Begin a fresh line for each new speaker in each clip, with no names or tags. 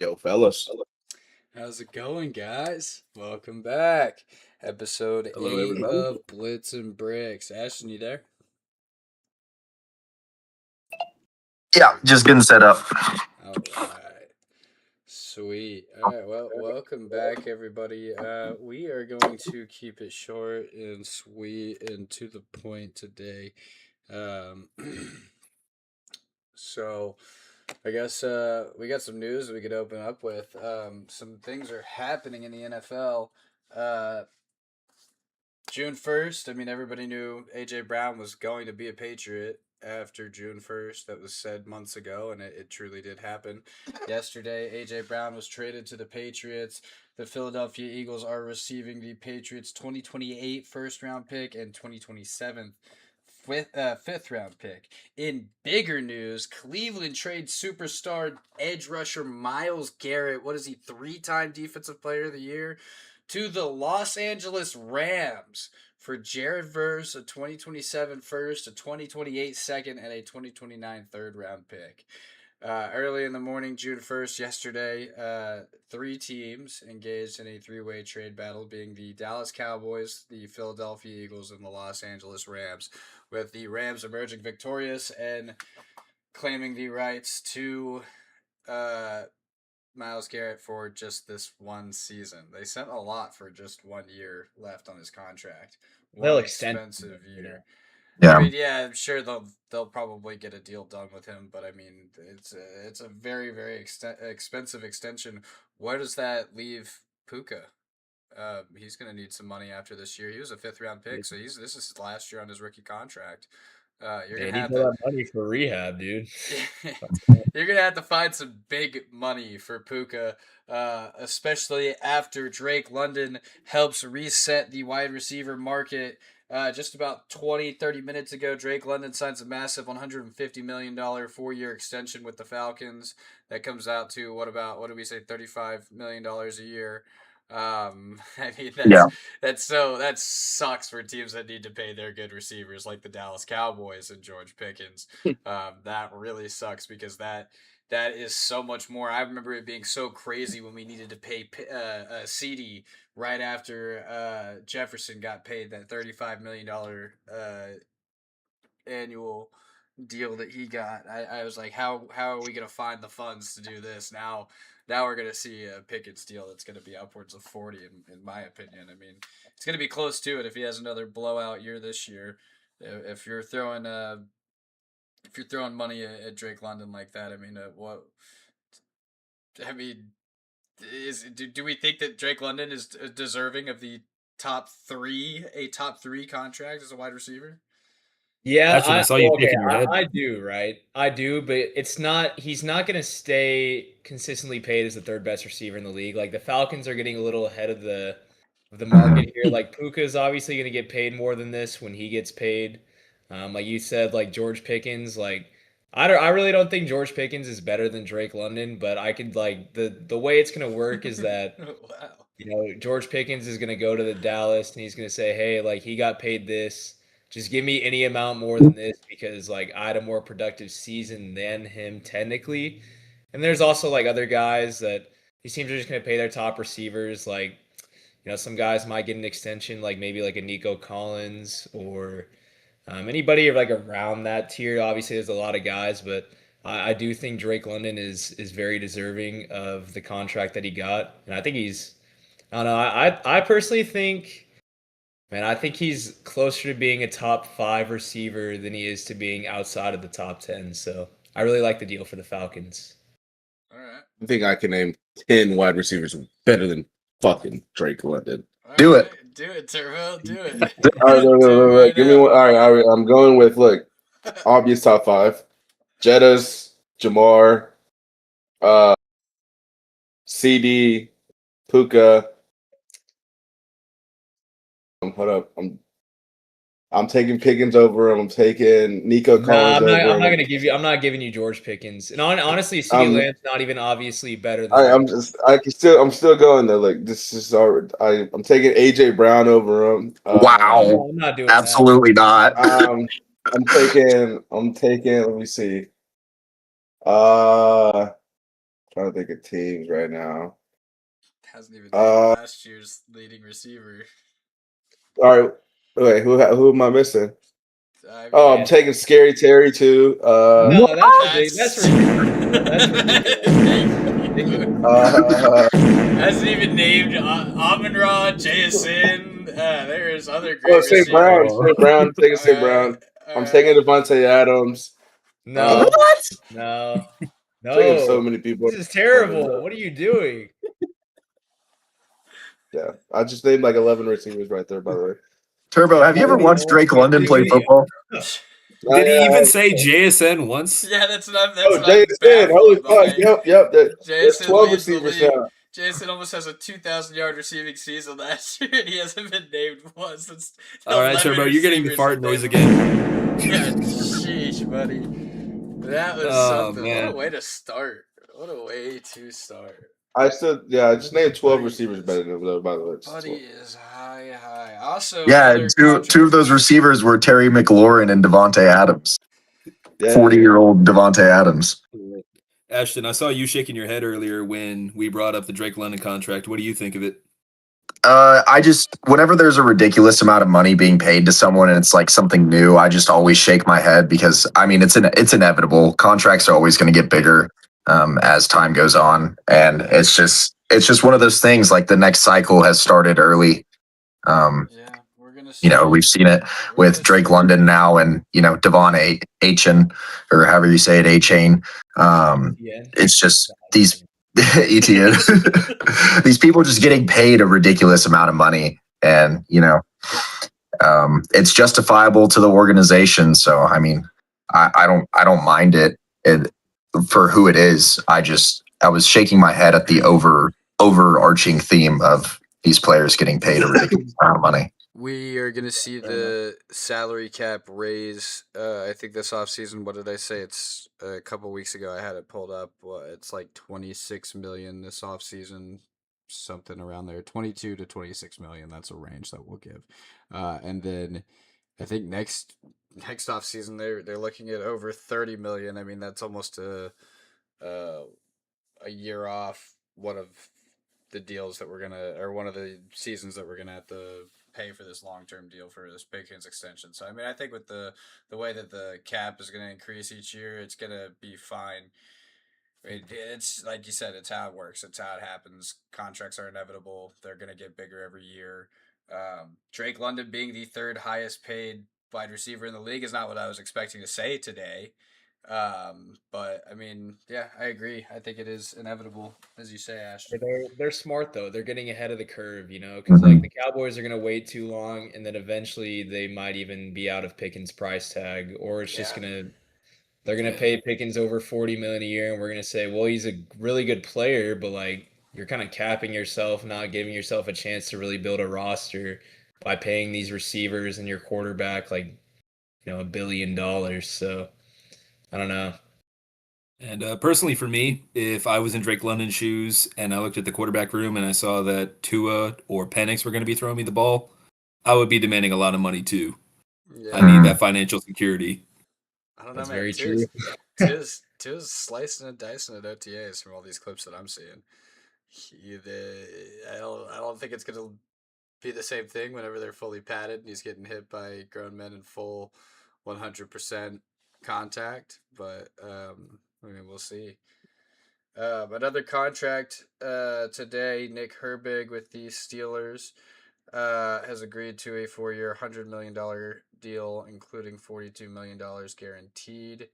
Yo, fellas.
How's it going, guys? Welcome back. Episode
Hello,
8
everybody.
of Blitz and Bricks. Ashton, you there?
Yeah, just getting set up.
All right. Sweet. All right. Well, welcome back, everybody. We are going to keep it short and sweet and to the point today. Um, so, I guess we got some news we could open up with. Some things are happening in the NFL. Uh, June 1st, I mean, everybody knew A.J. Brown was going to be a Patriot after June 1st. That was said months ago, and it truly did happen. Yesterday, A.J. Brown was traded to the Patriots. The Philadelphia Eagles are receiving the Patriots' 2028 first round pick and 2027 fifth round pick. In bigger news, Cleveland trades superstar edge rusher Miles Garrett. What is he, 3-time Defensive Player of the Year? To the Los Angeles Rams for Jared Verse, a 2027 first, a 2028 second, and a 2029 third round pick. Early in the morning, June 1st, yesterday, three teams engaged in a three-way trade battle, being the Dallas Cowboys, the Philadelphia Eagles, and the Los Angeles Rams, with the Rams emerging victorious and claiming the rights to Miles Garrett for just this one season. They sent a lot for just 1 year left on his contract.
They'll
One
extend.
expensive year.
Yeah.
I mean, yeah, I'm sure they'll probably get a deal done with him, but I mean, it's a very expensive extension. Where does that leave Puka? He's going to need some money after this year. He was a fifth round pick, so this is his last year on his rookie contract. You're
They
gonna
need
have
all
to
that money for rehab, dude.
you're gonna have to find some big money for Puka, especially after Drake London helps reset the wide receiver market. Just about 20-30 minutes ago, Drake London signs a massive $150 million 4-year extension with the Falcons. That comes out to what do we say, $35 million a year. I mean
Yeah.
that sucks for teams that need to pay their good receivers like the Dallas Cowboys and George Pickens. That really sucks because that is so much more. I remember it being so crazy when we needed to pay CD right after Jefferson got paid that $35 million annual deal that he got. I was like, how are we gonna find the funds to do this now? Now we're gonna see a Pickens deal that's gonna be upwards of 40, in my opinion. I mean, it's gonna be close to it if he has another blowout year this year. If you're throwing money at Drake London like that, I mean, what? I mean, do we think that Drake London is deserving of the top three contract as a wide receiver?
Yeah,
Ashton, I saw you shaking your head.
I do, right? I do, but he's not going to stay consistently paid as the third best receiver in the league. Like the Falcons are getting a little ahead of the market here. Like Puka is obviously going to get paid more than this when he gets paid. Like you said, like George Pickens, like I really don't think George Pickens is better than Drake London, but I could like the way it's going to work is that
Wow.
George Pickens is going to go to the Dallas and he's going to say, hey, like he got paid this. Just give me any amount more than this because like I had a more productive season than him technically. And there's also like other guys that these teams are just going to pay their top receivers. Like, some guys might get an extension, like maybe like a Nico Collins or anybody like around that tier. Obviously, there's a lot of guys, but I do think Drake London is very deserving of the contract that he got, and I think he's. I don't know. I personally think, man, I think he's closer to being a top 5 receiver than he is to being outside of the top 10. So I really like the deal for the Falcons.
All right.
I think I can name 10 wide receivers better than fucking Drake London.
Do it.
Do it, Turbo. Do it.
All right, look,
Do it right
give me
now.
one. All right. I'm going with, obvious top 5. Jettas, Jamar, CD, Puka. Hold up. I'm taking Pickens over him. I'm taking Nico
Nah,
Collins over him.
I'm not giving you George Pickens. And honestly, CeeDee Lamb's not even obviously better than.
I'm still going there. Like this is I'm taking AJ Brown over him.
Wow.
I'm not doing
Absolutely not.
I'm taking. Let me see. Uh, Trying to think of teams right now.
Hasn't even named
Uh,
last year's leading receiver.
all right. Wait, who am I missing?
I mean,
Oh, I'm taking Scary Terry too.
No, that's
that's
ridiculous. That's ridiculous.
hasn't even named Amon Ra, Jason. There's other great
St.
receivers.
Brown. St. Brown. I'm taking St.
Alright,
Brown. I'm
alright.
taking Devontae Adams.
No,
What?
no,
Taking so
no.
many people.
This is terrible. What are you doing?
Yeah, I just named like 11 receivers right there. By the way,
Turbo, have you ever watched Drake London play football?
Did he even say JSN once?
Yeah, that's what I'm.
Oh,
That's what I'm
Jason! Holy
baffled by.
fuck! Yep. There's
Jason
12
leads the
receivers
league.
now.
Jason almost has a 2,000-yard receiving season last year, and he hasn't been named once. That's
All right,
11
Turbo, you're getting the
receivers
fart
that
noise
they've-
again.
Yeah, sheesh, buddy. That was
Oh,
something.
man.
What a way to start. What a way to start.
I just named 12 receivers better than though. By the way,
Buddy is high. Also,
Yeah,
other
two of
contract-
those receivers were Terry McLaurin and Devontae Adams.
yeah.
40-year-old Devontae Adams.
Ashton, I saw you shaking your head earlier when we brought up the Drake London contract. What do you think of it?
Whenever there's a ridiculous amount of money being paid to someone and it's like something new, I just always shake my head because I mean it's inevitable. Contracts are always going to get bigger as time goes on, and it's just one of those things. Like the next cycle has started early.
Yeah, we're gonna see.
We've seen it with Drake London now, and Devon Achane, or however you say it, Achane. It's just these ETN. These people just getting paid a ridiculous amount of money, and it's justifiable to the organization. So I mean, I don't mind it for who it is. I was shaking my head at the overarching theme of these players getting paid a ridiculous amount of money.
We are going to see the salary cap raise. I think this offseason, what did I say? It's a couple weeks ago. I had it pulled up. Well, it's like 26 million this offseason, something around there. 22 to 26 million. That's a range that we'll give. And then I think next offseason they're looking at over 30 million. I mean, that's almost a year off one of the deals that we're gonna, or one of the seasons that we're gonna have to pay for this long-term deal for this Pickens extension. So I mean, I think with the way that the cap is gonna increase each year, it's gonna be fine. It's like you said, it's how it works. It's how it happens. Contracts are inevitable. They're gonna get bigger every year. Drake London being the third highest paid wide receiver in the league is not what I was expecting to say today. But I mean, yeah, I agree. I think it is inevitable, as you say, Ash.
They're smart though. They're getting ahead of the curve, because like the Cowboys are gonna wait too long, and then eventually they might even be out of Pickens' price tag, or it's just they're gonna pay Pickens over 40 million a year, and we're gonna say, well, he's a really good player, but like you're kind of capping yourself, not giving yourself a chance to really build a roster by paying these receivers and your quarterback like $1 billion. So I don't know.
And personally for me, if I was in Drake London's shoes and I looked at the quarterback room and I saw that Tua or Penix were going to be throwing me the ball, I would be demanding a lot of money too.
Yeah.
I need that financial security.
I don't know,
That's
man.
very true.
Tia's slicing and dicing at OTAs from all these clips that I'm seeing. I don't think it's gonna be the same thing whenever they're fully padded and he's getting hit by grown men in full 100% contact. But I mean, we'll see. Another contract today. Nick Herbig with the Steelers has agreed to a 4-year, $100 million deal, including $42 million guaranteed.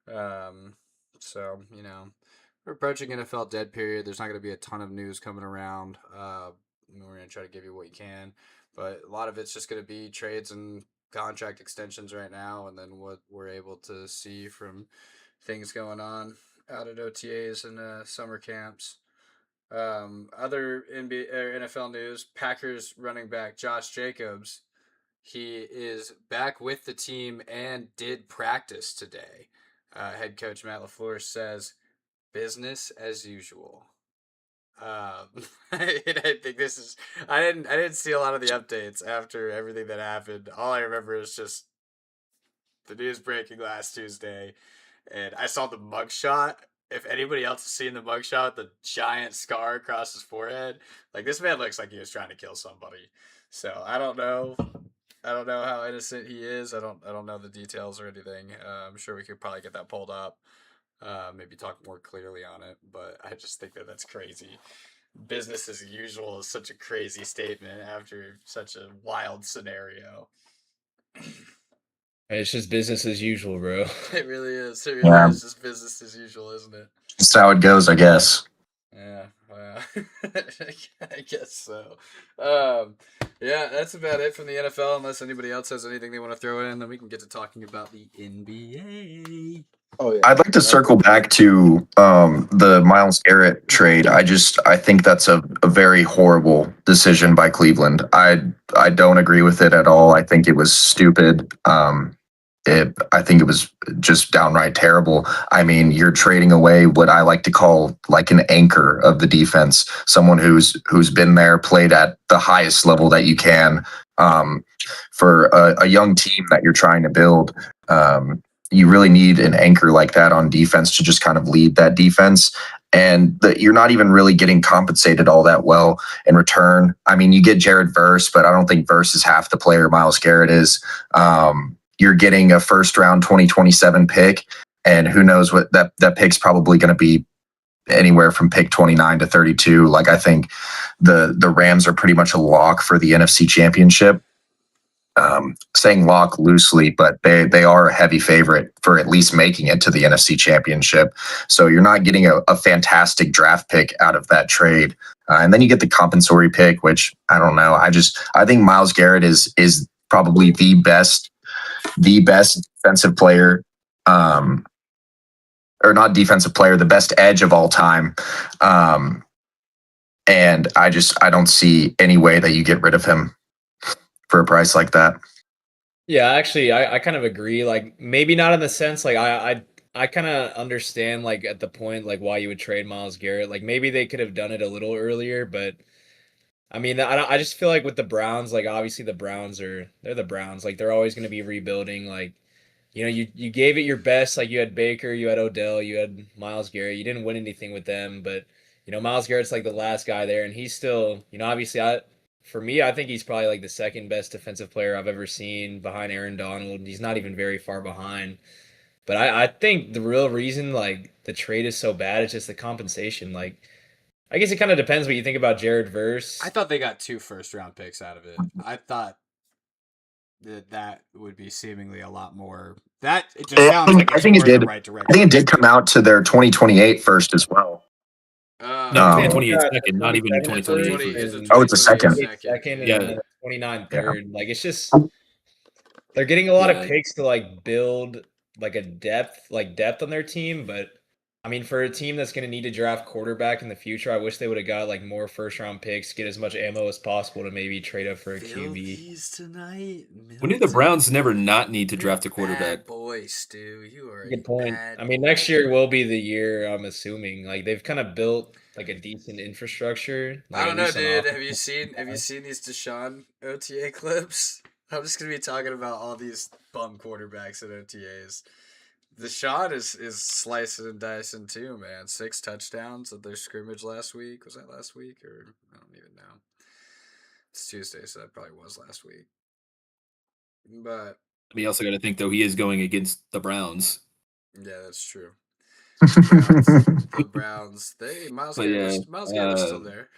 So, we're approaching NFL dead period. There's not going to be a ton of news coming around. We're going to try to give you what you can, but a lot of it's just going to be trades and contract extensions right now, and then what we're able to see from things going on out at OTAs and summer camps. Other NFL news: Packers running back Josh Jacobs, he is back with the team and did practice today. Head coach Matt LaFleur says, "Business as usual." And I think this is. I didn't see a lot of the updates after everything that happened. All I remember is just the news breaking last Tuesday, and I saw the mugshot, if anybody else has seen the mugshot, the giant scar across his forehead, like this man looks like he was trying to kill somebody. So I don't know. I don't know how innocent he is. I don't know the details or anything. I'm sure we could probably get that pulled up. Maybe talk more clearly on it. But I just think that that's crazy. Business as usual is such a crazy statement after such a wild scenario.
It's just business as usual, bro.
It really is. It really
Yeah.
is just business as usual, isn't it?
That's how it goes, I guess.
Yeah, well, I guess so. Yeah, that's about it from the NFL. Unless anybody else has anything they want to throw in, then we can get to talking about the NBA.
Oh yeah.
I'd like to circle back to the Myles Garrett trade. I think that's a very horrible decision by Cleveland. I don't agree with it at all. I think it was stupid. I think it was just downright terrible. I mean, you're trading away what I like to call like an anchor of the defense, someone who's been there, played at the highest level that you can, for a young team that you're trying to build. You really need an anchor like that on defense to just kind of lead that defense. And you're not even really getting compensated all that well in return. I mean, you get Jared Verse, but I don't think Verse is half the player Myles Garrett is. You're getting a first round 2027 pick, and who knows what that pick's probably going to be anywhere from pick 29 to 32. Like, I think the Rams are pretty much a lock for the NFC Championship. Saying lock loosely, but they are a heavy favorite for at least making it to the NFC Championship. So you're not getting a fantastic draft pick out of that trade. And then you get the compensatory pick, which I don't know. I think Myles Garrett is probably the best defensive player, or not defensive player, the best edge of all time. And I don't see any way that you get rid of him for a price like that.
Yeah, actually, I kind of agree. Like, maybe not in the sense, like, I kind of understand, like, at the point, like, why you would trade Myles Garrett. Like, maybe they could have done it a little earlier, but I mean, I just feel like with the Browns, like, obviously the Browns they're the Browns. Like, they're always going to be rebuilding. Like, you gave it your best. Like, you had Baker, you had Odell, you had Myles Garrett. You didn't win anything with them, but, Myles Garrett's like the last guy there, and he's still, obviously, for me, I think he's probably like the second best defensive player I've ever seen behind Aaron Donald. He's not even very far behind. But I think the real reason, like, the trade is so bad is just the compensation. Like, I guess it kind of depends what you think about Jared Verse.
I thought they got 2 first-round picks out of it. I thought that would be seemingly a lot more. That it just sounds like it's more in the right direction.
I think it did come out to their 2028 first as well.
No, 2028 second, not even 2028.
Oh, it's a second.
Second and
Yeah.
29 third. Like, it's just they're getting a lot of picks to like build like a depth on their team, but I mean, for a team that's going to need to draft quarterback in the future, I wish they would have got like more first round picks, get as much ammo as possible to maybe trade up for a QB.
Tonight,
When did the Browns never not need to draft a quarterback?
Boy, Stu, you are
Good point. I mean, next year will be the year, I'm assuming. Like, they've kind of built like a decent infrastructure. Like,
I don't know, dude. Have you seen these Deshaun OTA clips? I'm just gonna be talking about all these bum quarterbacks at OTAs. Deshaun is slicing and dicing too, man. 6 touchdowns at their scrimmage last week. Was that last week, or I don't even know. It's Tuesday, so that probably was last week. But
We also got to think though he is going against the Browns.
yeah, that's true. The Browns, Myles Garrett was still there.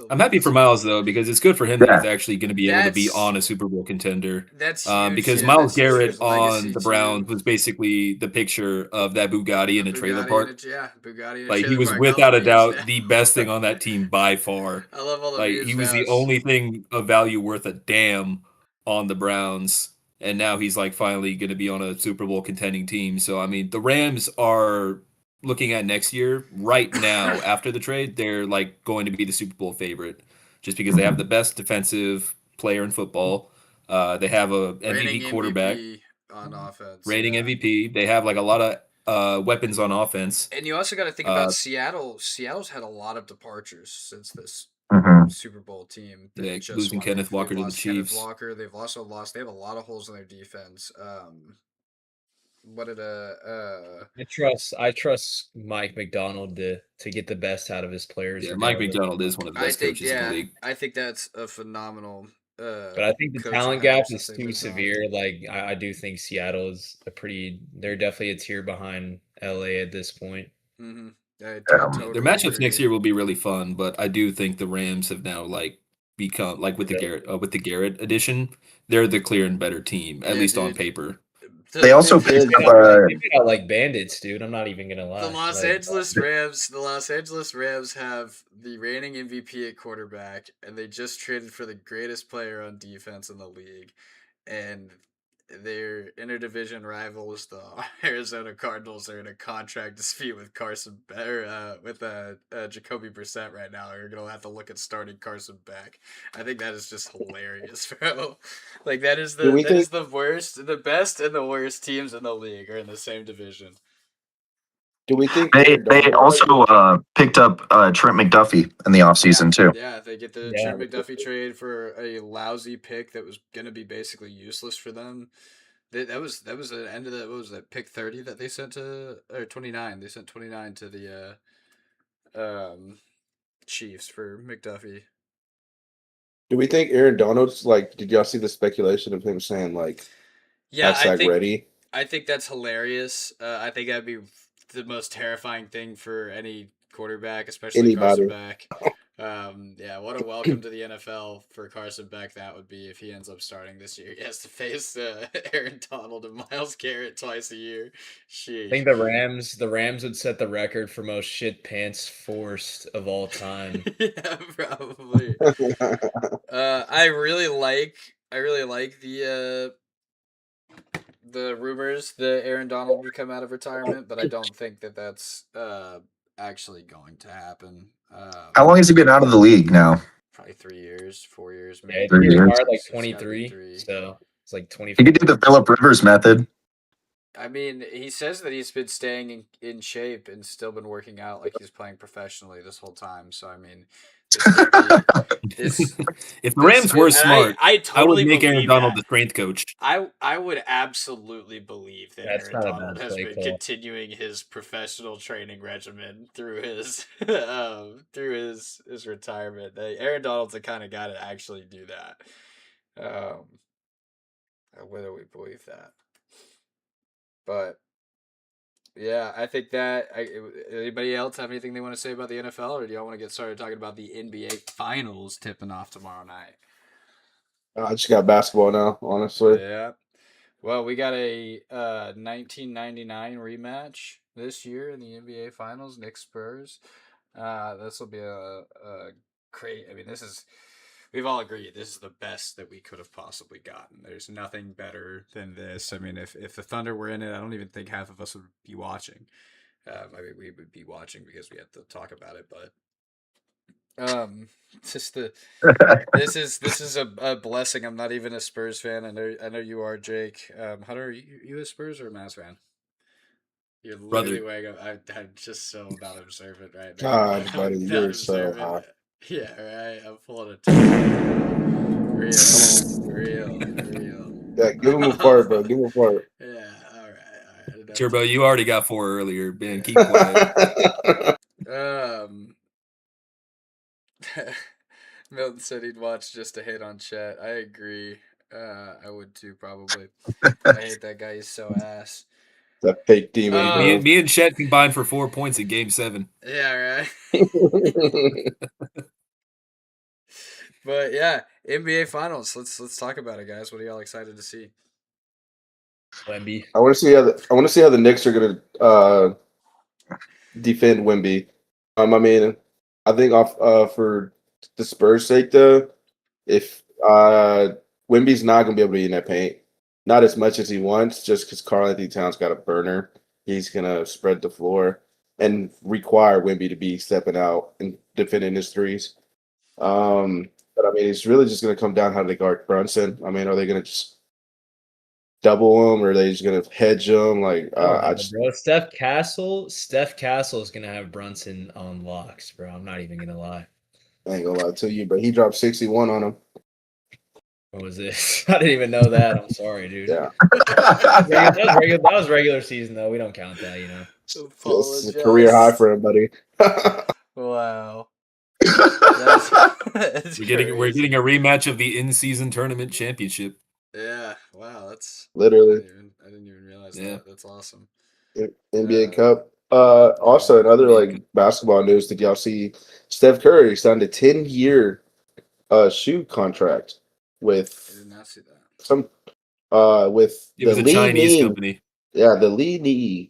I'm happy for Myles though, because it's good for him that he's actually going to be able to be on a Super Bowl contender.
That's huge,
because Myles Garrett on the Browns was basically the picture of that Bugatti in the trailer park.
Bugatti.
Like, he was without a doubt the best thing on that team by far.
I love all the
like he was the only thing of value worth a damn on the Browns. And now he's like finally going to be on a Super Bowl contending team. So, I mean, the Rams are looking at next year right now after the trade. They're like going to be the Super Bowl favorite just because they have the best defensive player in football. They have a MVP quarterback
on offense.
Rating MVP. They have like a lot of weapons on offense.
And you also got to think about Seattle. Seattle's had a lot of departures since this Super Bowl team.
Yeah, losing Kenneth Walker to the Chiefs.
They've also lost. They have a lot of holes in their defense. what did
I trust Mike McDonald to get the best out of his players.
Yeah, Mike
regardless.
McDonald is one of the best coaches in the league.
I think that's a phenomenal
But I think the
coaching
talent
hire
gap
since
is
they've
too
been gone.
severe. Like I do think Seattle is they're definitely a tier behind LA at this point.
Mm-hmm. I
Their
totally
matchups next
agree.
year will be really fun, but I do think the Rams have now become with the Garrett addition, they're the clear and better team, at
Yeah,
least on
dude.
paper.
They also
They've-
picked up
They made out like bandits, dude. I'm not even gonna lie.
The Los
Like,
Angeles Rams have the reigning MVP at quarterback, and they just traded for the greatest player on defense in the league, and their interdivision rivals, the Arizona Cardinals, are in a contract dispute with Jacoby Brissett right now. You're gonna have to look at starting Carson Beck. I think that is just hilarious, bro. Like that is
Do we think-
the worst, the best and the worst teams in the league are in the same division.
Do we think
they
Aaron Donald-
also picked up Trent McDuffie in the offseason too.
Yeah, they get the
Yeah.
Trent McDuffie trade for a lousy pick that was gonna be basically useless for them. That was the end of what was that, pick 30 that they sent to, or 29. They sent 29 to the Chiefs for McDuffie.
Do we think Aaron Donald's like? Did y'all see the speculation of him saying like,
Yeah,
hashtag ready?
I think that's hilarious. I think that'd be the most terrifying thing for any quarterback, especially
Anybody.
Carson Beck. Yeah, what a welcome to the NFL for Carson Beck that would be if he ends up starting this year. He has to face Aaron Donald and Myles Garrett twice a year. Sheesh.
I think the Rams would set the record for most shit pants forced of all time.
Yeah, probably. I really like the rumors that Aaron Donald would come out of retirement, but I don't think that that's actually going to happen.
How long has he been out of the league now?
Probably 3 years, 4 years,
Yeah,
maybe.
3
he
years.
retired like
It's gotta be
23,
3.
so it's like 24.
He could do the Phillip Rivers method.
I mean, he says that he's been staying in shape and still been working out like he's playing professionally this whole time. So I mean, this
If the Rams were
and
smart,
I
I would
totally
make Aaron
believe
Donald
that.
the strength coach.
I would absolutely believe that
That's
Aaron
not a
Donald
bad
has
play
been
call.
continuing his professional training regimen through his his retirement. Aaron Donald's the kind of guy to actually do that. Whether we believe that, but yeah, I think that. Anybody else have anything they want to say about the NFL, or do y'all want to get started talking about the NBA Finals tipping off tomorrow night?
I just got basketball now, honestly.
Yeah. Well, we got a 1999 rematch this year in the NBA Finals, Knicks Spurs. This will be a great. I mean, we've all agreed this is the best that we could have possibly gotten. There's nothing better than this. I mean, if the Thunder were in it, I don't even think half of us would be watching. I mean, we would be watching because we have to talk about it, but just this is a blessing. I'm not even a Spurs fan. I know you are, Jake. Hunter, are you a Spurs or a Mavs fan? You're literally
Brother.
weighing up. I'm just so not observant right now.
God,
I'm
buddy,
not
you're so
observant.
hot.
Yeah, right. I'm pulling a real.
Yeah, give him a fart, bro. Give him a fart.
Yeah, all right.
Turbo, you already got 4 earlier. Man, keep quiet.
Milton said he'd watch just to hate on Chet. I agree. I would too, probably. I hate that guy. He's so ass.
That fake demon, bro.
Me and Chet combined for 4 points in Game 7.
Yeah, right. But yeah, NBA Finals. Let's talk about it, guys. What are y'all excited to see?
Wemby.
I want to see how the Knicks are gonna defend Wemby. I mean, I think for the Spurs' sake, though, if Wemby's not gonna be able to be in that paint, not as much as he wants, just because Karl-Anthony Towns got a burner, he's gonna spread the floor and require Wemby to be stepping out and defending his threes. But I mean, it's really just gonna come down how they guard Brunson. I mean, are they gonna just double him, or are they just gonna hedge him? Like, I just
Bro, Steph Castle is gonna have Brunson on locks, bro. I'm not even gonna lie.
I ain't gonna lie to you, but he dropped 61 on him.
What was this? I didn't even know that. I'm sorry, dude.
Yeah,
That was regular season though. We don't count that, you know.
this is a career high for him, buddy.
Wow. That's
We're getting
crazy.
a rematch of the in-season tournament championship.
Yeah. Wow. That's
Literally,
I didn't even realize
Yeah.
that. That's awesome.
NBA Cup. Also, another
NBA Cup.
basketball news. Did y'all see Steph Curry signed a 10-year shoe contract
I
with
did not see that.
some with
It was
the
a
Lee
Chinese
Ning.
company.
Yeah, the Lee Ning.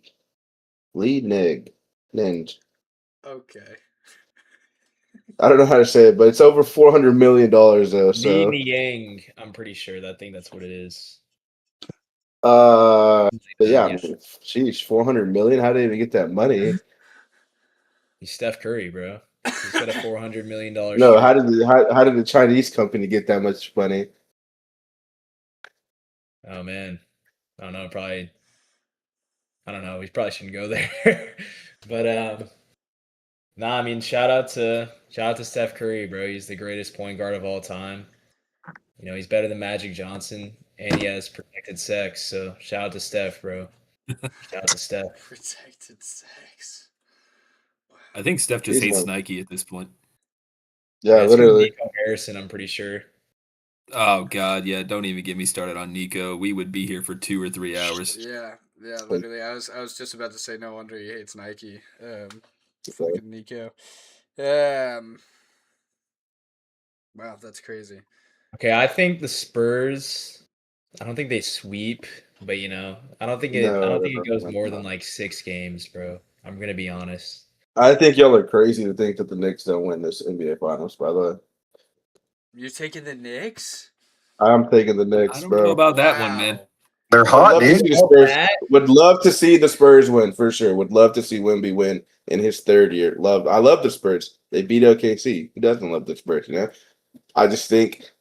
Okay.
I don't know how to say it, but it's over $400 million though.
Li
So,
Niang, I'm pretty sure. I think that's what it is.
but yeah,
Yeah.
sheesh, 400 million. How did they even get that money?
He's Steph Curry, bro. He's got a $400 million
No,
streak.
how did the Chinese company get that much money?
Oh man, I don't know. Probably, I don't know. We probably shouldn't go there. But nah. I mean, shout out to Steph Curry, bro. He's the greatest point guard of all time. You know, he's better than Magic Johnson, and he has protected sex. So shout out to Steph, bro. Shout out to Steph.
Protected sex.
I think Steph just
He's
hates
one.
Nike at this point.
Yeah,
It's 'cause of
literally.
Nico Harrison, I'm pretty sure.
Oh God, yeah. Don't even get me started on Nico. We would be here for 2 or 3 hours.
Yeah.
Like,
Literally, I was just about to say no wonder he hates Nike. Fucking Nico. Wow, that's crazy.
Okay, I think the Spurs. I don't think they sweep, but you know, I don't think
no,
it goes more than
no.
like 6 games, bro. I'm gonna be honest.
I think y'all are crazy to think that the Knicks don't win this NBA Finals. By the way,
You're taking the Knicks?
I'm taking the
I
Knicks,
don't know
bro.
about that one, man.
Wow.
They're
Would
hot,
love to
dude.
see the
Oh,
Spurs.
Matt?
Would love to see the Spurs win for sure. Would love to see Wemby win in his third year. I love the Spurs. They beat OKC. Who doesn't love the Spurs? You know. I just think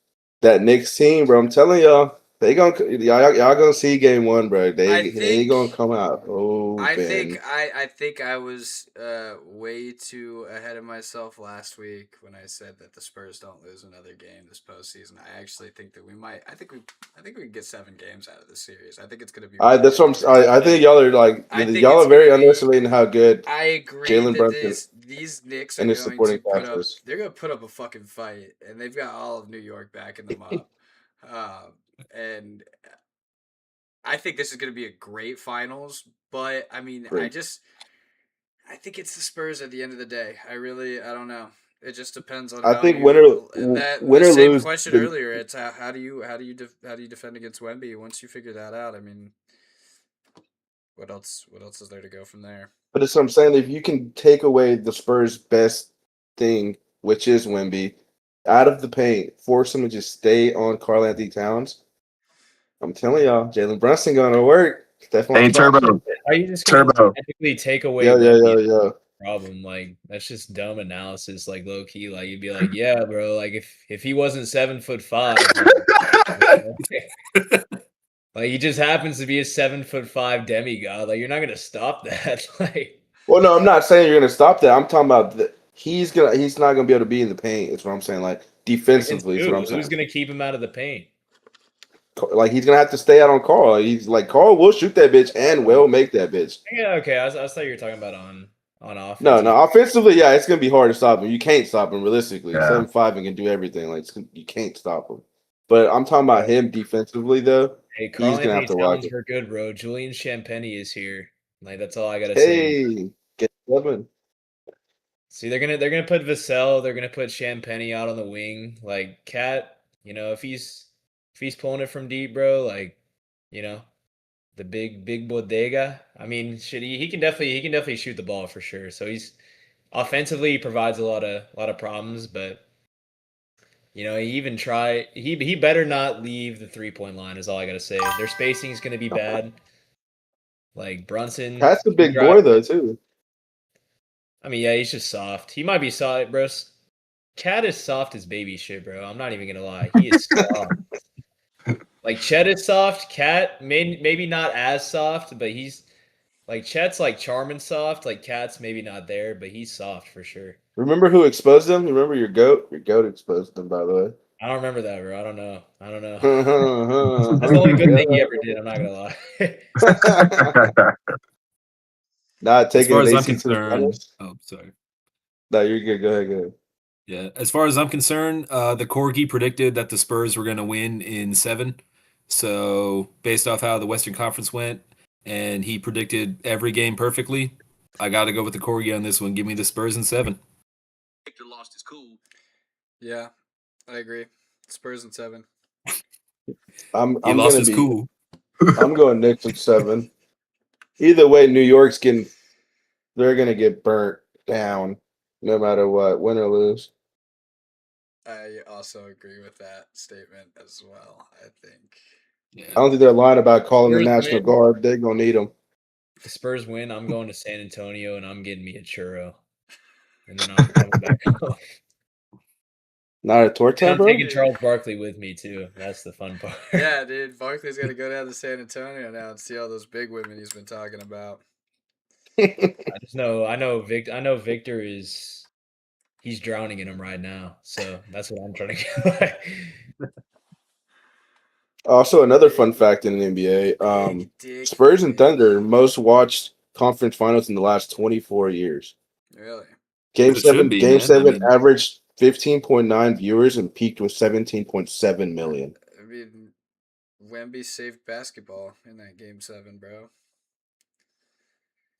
that Knicks team, bro. I'm telling y'all, y'all gonna see game one, bro. They gonna come out open.
I think I was way too ahead of myself last week when I said that the Spurs don't lose another game this postseason. I actually think that we might. I think we can get 7 games out of this series. I think it's gonna be.
That's what I'm.
crazy.
I think y'all are like
I think
y'all
it's
are very
gonna be-
underestimating how good
I agree
Jalen
that
Brunson
these Knicks are
and his
going
supporting
to put
cast
up.
is.
They're going to put up a fucking fight, and they've got all of New York backing them up. And I think this is going to be a great finals. But I mean,
Great.
I think it's the Spurs at the end of the day. I don't know. It just depends on
I
how
think
you
win
the
or
same
lose.
question earlier. It's how do you defend against Wemby once you figure that out. I mean, what else is there to go from there?
But it's what I'm saying. If you can take away the Spurs' best thing, which is Wemby, out of the paint, force him to just stay on Karl Anthony Towns. I'm telling y'all, Jalen Brunson gonna work. Stephon
Hey,
stop
Turbo.
him.
Are you just gonna
Turbo.
technically take away
Yeah, yeah,
Wemby?
yeah, yeah.
Problem? Like that's just dumb analysis. Like low key, like you'd be like, yeah, bro. Like if he wasn't 7'5", like he just happens to be a 7'5" demigod. Like you're not gonna stop that. Like
Well, no, I'm not saying you're gonna stop that. I'm talking about he's not gonna be able to be in the paint. Is what I'm saying. Like
against
defensively, is what I'm
who's
saying.
gonna keep him out of the paint?
Like he's gonna have to stay out on Carl. He's like Carl will shoot that bitch and will make that bitch.
Yeah, okay. I thought you were talking about on offense.
No, offensively, yeah, it's gonna be hard to stop him. You can't stop him realistically.
Yeah.
7'5" and can do everything. Like you can't stop him. But I'm talking about him defensively though.
Hey, Karl
He's gonna
Anthony
have to watch
Towns,
it.
we're good, bro. Julian Champagny is here. Like that's all I gotta say.
Hey, get 7.
See, they're gonna put Vassell, they're gonna put Champagny out on the wing. Like Cat, you know, if he's pulling it from deep, bro, like, you know, the big bodega. I mean, shit, he can definitely shoot the ball for sure. So he's offensively he provides a lot of problems, but you know, he better not leave the 3-point line is all I gotta say. Their spacing is gonna be bad. Like Brunson,
That's a
he
big boy though too.
I mean, yeah, he's just soft. He might be soft, bro. Cat is soft as baby shit, bro. I'm not even gonna lie. He is soft. Like Chet is soft. Cat maybe not as soft, but he's like Chet's like charming soft. Like Cat's maybe not there, but he's soft for sure.
Remember who exposed him? Remember your goat? Your goat exposed him, by the way.
I don't remember that, bro. I don't know. That's the only good thing he ever did. I'm not gonna lie.
Not
As
taking
far
an
as I'm
AC to the
concerned,
finals.
oh, sorry.
No, you're good. Go ahead. Go ahead.
Yeah, as far as I'm concerned, the Corgi predicted that the Spurs were going to win in 7. So, based off how the Western Conference went, and he predicted every game perfectly, I got to go with the Corgi on this one. Give me the Spurs in 7.
Victor lost his cool.
Yeah, I agree. Spurs in 7.
I'm
He lost
gonna
his
be.
cool.
I'm going Knicks in 7. Either way, New York's getting. They're gonna get burnt down, no matter what, win or lose.
I also agree with that statement as well. I think.
Yeah.
I don't think they're lying about calling the
Spurs
National
win.
Guard. They're gonna need them.
The Spurs win. I'm going to San Antonio and I'm getting me a churro, and then I'm coming back home.
Not a
And
torta,
I'm
bro.
taking Charles Barkley with me too. That's the fun part.
Yeah, dude. Barkley's got to go down to San Antonio now and see all those big women he's been talking about.
I know Victor is he's drowning in him right now. So that's what I'm trying to get.
Also, another fun fact in the NBA:
Big dick
Spurs and
Nick.
Thunder most watched conference finals in the last 24 years.
Really?
Game
It should
7,
be,
Game
man.
7
I mean-
averaged 15.9 viewers and peaked with 17.7 million.
I mean, Wemby saved basketball in that game 7, bro.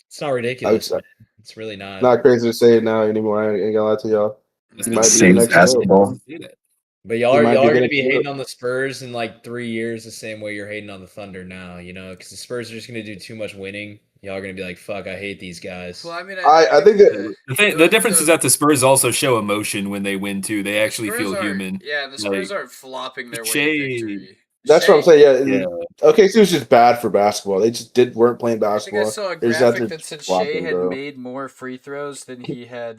It's not ridiculous.
I would
Man. It's really not.
Not crazy to say it now anymore. I ain't gonna lie to y'all.
That's
Might
been
be the
Saves
next
basketball.
Say that.
But y'all
He
are
might
y'all
be
are
gonna
gonna be
keep
hating
it.
on the Spurs in like 3 years the same way you're hating on the Thunder now, because the Spurs are just gonna do too much winning. Y'all are gonna be like, "Fuck, I hate these guys."
Well, I mean,
I think that
The difference is that the Spurs also show emotion when they win too. They actually
Spurs
feel
aren't-
human.
Yeah, the Spurs
Like,
aren't flopping their way
Shea-
to victory.
that's what I'm saying. Yeah,
Yeah.
Okay, so it was just bad for basketball. They just weren't playing
I think I
basketball.
saw a
They're just out
graphic
there
that said Shea
flopping,
had
bro.
made more free throws than he had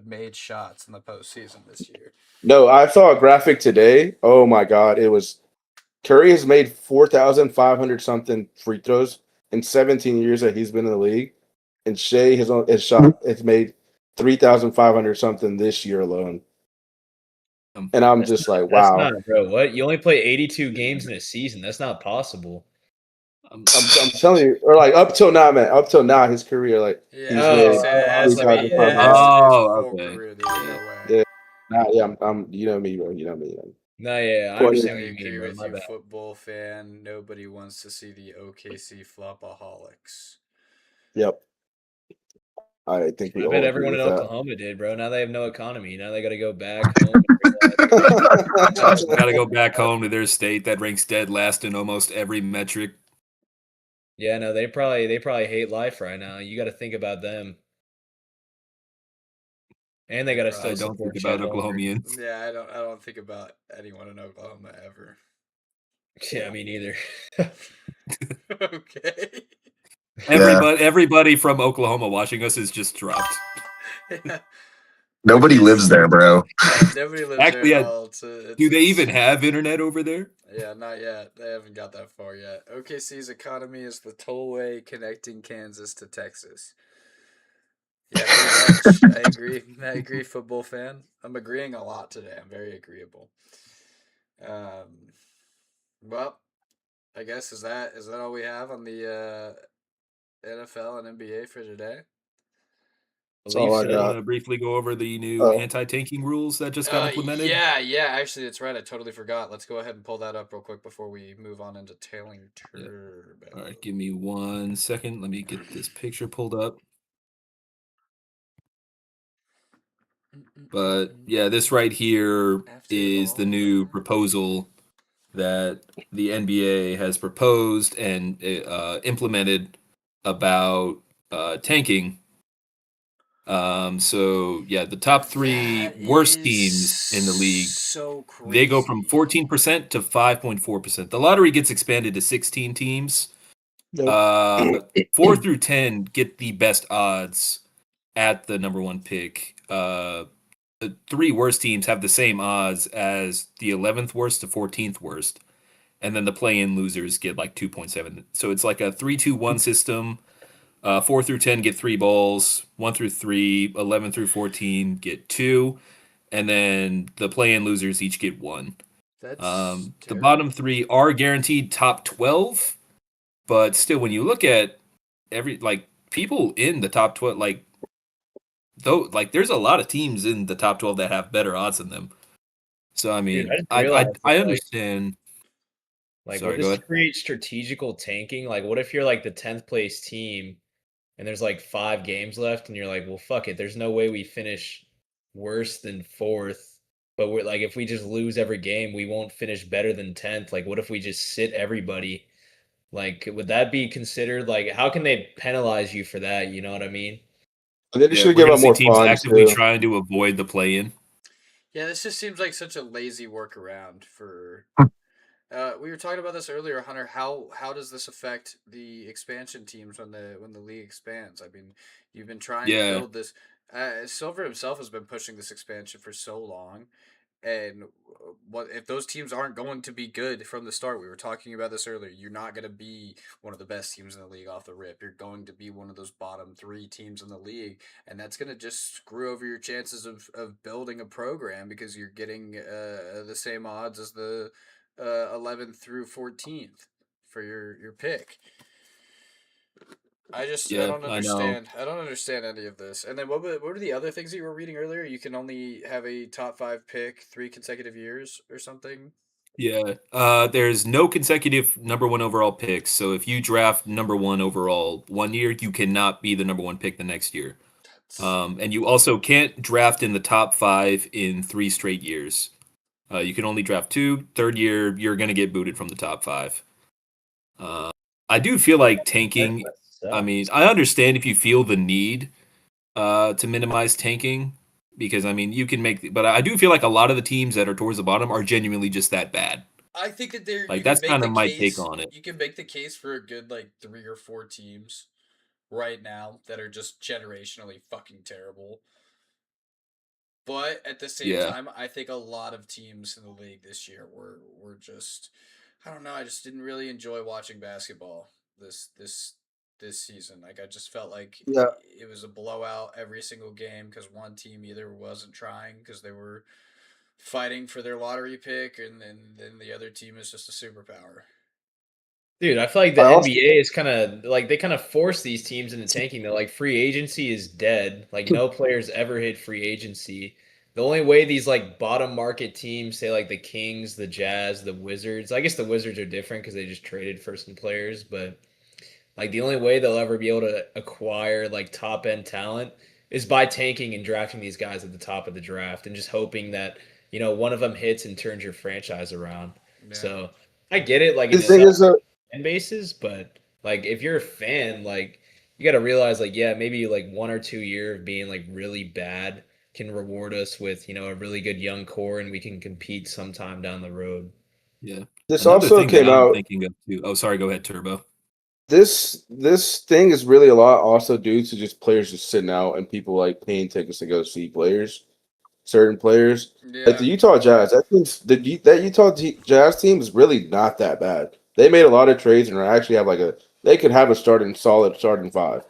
made shots in the postseason this year.
No, I saw a graphic today. Oh my god, it was Curry has made 4,500 something free throws in 17 years that he's been in the league, and Shea has made 3,500 something this year alone. And I'm just like,
That's
wow.
not, bro. What? You only play 82 games in a season. That's not possible.
I'm telling you, or like up till now, man. Up till now, his career, like
Yeah,
he's
I
made
was gonna say, as of
3,500.
Oh,
full
okay.
career, there's no way.
Yeah. Nah, yeah, I'm. You know me, bro. You know me.
No, yeah, I
Twenty-
understand
I
what you
agree
mean, bro.
with
My
you,
bad.
football fan. Nobody wants to see the OKC flopaholics.
Yep. I think we
I
all
bet
agree
everyone in
with that.
Oklahoma did, bro. Now they have no economy. Now they got to go back home. And realize-
Got to go back home to their state that ranks dead last in almost every metric.
Yeah, no, they probably hate life right now. You got to think about them, and they got to
I
still
I don't
support
think about
Chet Holmgren.
Oklahomians.
Yeah, I don't think about anyone in Oklahoma ever.
Yeah, me neither.
Okay.
Everybody from Oklahoma watching us is just dropped.
Yeah.
Nobody lives there, bro.
Nobody lives
Actually,
there
yeah.
at all. It's,
Do they even have internet over there?
Yeah, not yet. They haven't got that far yet. OKC's economy is the tollway connecting Kansas to Texas. Yeah, pretty much. I agree, football fan. I'm agreeing a lot today. I'm very agreeable. Well, I guess is that all we have on the NFL and NBA for today?
That's all I
I
got.
want to briefly go over the new anti-tanking rules that just got implemented.
Yeah. Actually, it's right. I totally forgot. Let's go ahead and pull that up real quick before we move on into tailing turbo.
All right, give me 1 second. Let me get this picture pulled up. But yeah, this right here is the new proposal that the NBA has proposed and implemented about tanking. So yeah, the top 3 worst teams in the league,
so crazy.
they go from 14% to 5.4%. The lottery gets expanded to 16 teams. 4 through 10 get the best odds at the number 1 pick. The 3 worst teams have the same odds as the 11th worst to 14th worst. And then the play-in losers get like 2.7. So it's like a 3-2-1 system. 4 through 10 get 3 balls. 1 through 3, 11 through 14 get 2. and then the play-in losers each get 1.
That's
The
terrible.
bottom 3 are guaranteed top 12, but still, when you look at people in the top 12, there's a lot of teams in the top 12 that have better odds than them. So I mean,
Dude, I just
I
realized that,
understand.
Like,
Sorry,
would
go
this
ahead.
create strategical tanking? Like, what if you're like the 10th place team and there's like 5 games left and you're like, well, fuck it. There's no way we finish worse than 4th. But we're like, if we just lose every game, we won't finish better than 10th. Like, what if we just sit everybody? Like, would that be considered like, how can they penalize you for that? You know what I mean?
I think they
Yeah,
should
we're
give
gonna
out
see
more
teams
funds
actively
too.
trying to avoid the play-in.
Yeah, this just seems like such a lazy workaround for. We were talking about this earlier, Hunter. How does this affect the expansion teams when the league expands? I mean, you've been trying to
Yeah,
build this. Silver himself has been pushing this expansion for so long, and what if those teams aren't going to be good from the start? We were talking about this earlier. You're not going to be one of the best teams in the league off the rip. You're going to be one of those bottom 3 teams in the league, and that's going to just screw over your chances of building a program because you're getting the same odds as the 11th through 14th for your pick. I
yeah,
don't
I know.
understand. I don't understand any of this. And then what were the other things that you were reading earlier? You can only have a top 5 pick 3 consecutive years or something.
Yeah, there's no consecutive number 1 overall picks. So if you draft number 1 overall one year, you cannot be the number 1 pick the next year.
That's
And you also can't draft in the top 5 in 3 straight years. You can only draft 2. Third year, you're going to get booted from the top 5. Uh, I do feel like tanking. I mean, I understand if you feel the need to minimize tanking because I mean you can make, but I do feel like a lot of the teams that are towards the bottom are genuinely just that bad.
I think that there you
Like
can
that's
make
kind
the
of my take
case
on it.
you can make the case for a good like 3 or 4 teams right now that are just generationally fucking terrible. But at the same
Yeah,
time, I think a lot of teams in the league this year were just I don't know, I just didn't really enjoy watching basketball this season. Like I just felt like
Yeah,
it was a blowout every single game because one team either wasn't trying because they were fighting for their lottery pick, and then the other team is just a superpower.
Dude, I feel like the
I also
NBA is kind of like they kind of force these teams into tanking. They're like free agency is dead. Like no players ever hit free agency. The only way these like bottom market teams, say like the Kings, the Jazz, the Wizards. I guess the Wizards are different because they just traded for some players, but like the only way they'll ever be able to acquire like top end talent is by tanking and drafting these guys at the top of the draft and just hoping that, one of them hits and turns your franchise around.
Yeah.
So I get it, like
the
in
thing
some
is,
fan bases, but like if you're a fan, like you got to realize, like, yeah, maybe like 1 or 2 year of being like really bad can reward us with, a really good young core and we can compete sometime down the road.
yeah.
this
Another
also
thing that
came
I'm
out.
thinking of too. Oh, sorry. Go ahead, Turbo.
This thing is really a lot also due to just players just sitting out and people like paying tickets to go see players, certain players. Like
Yeah.
the Utah Jazz, that Jazz team is really not that bad. They made a lot of trades and actually have they could have a solid starting 5,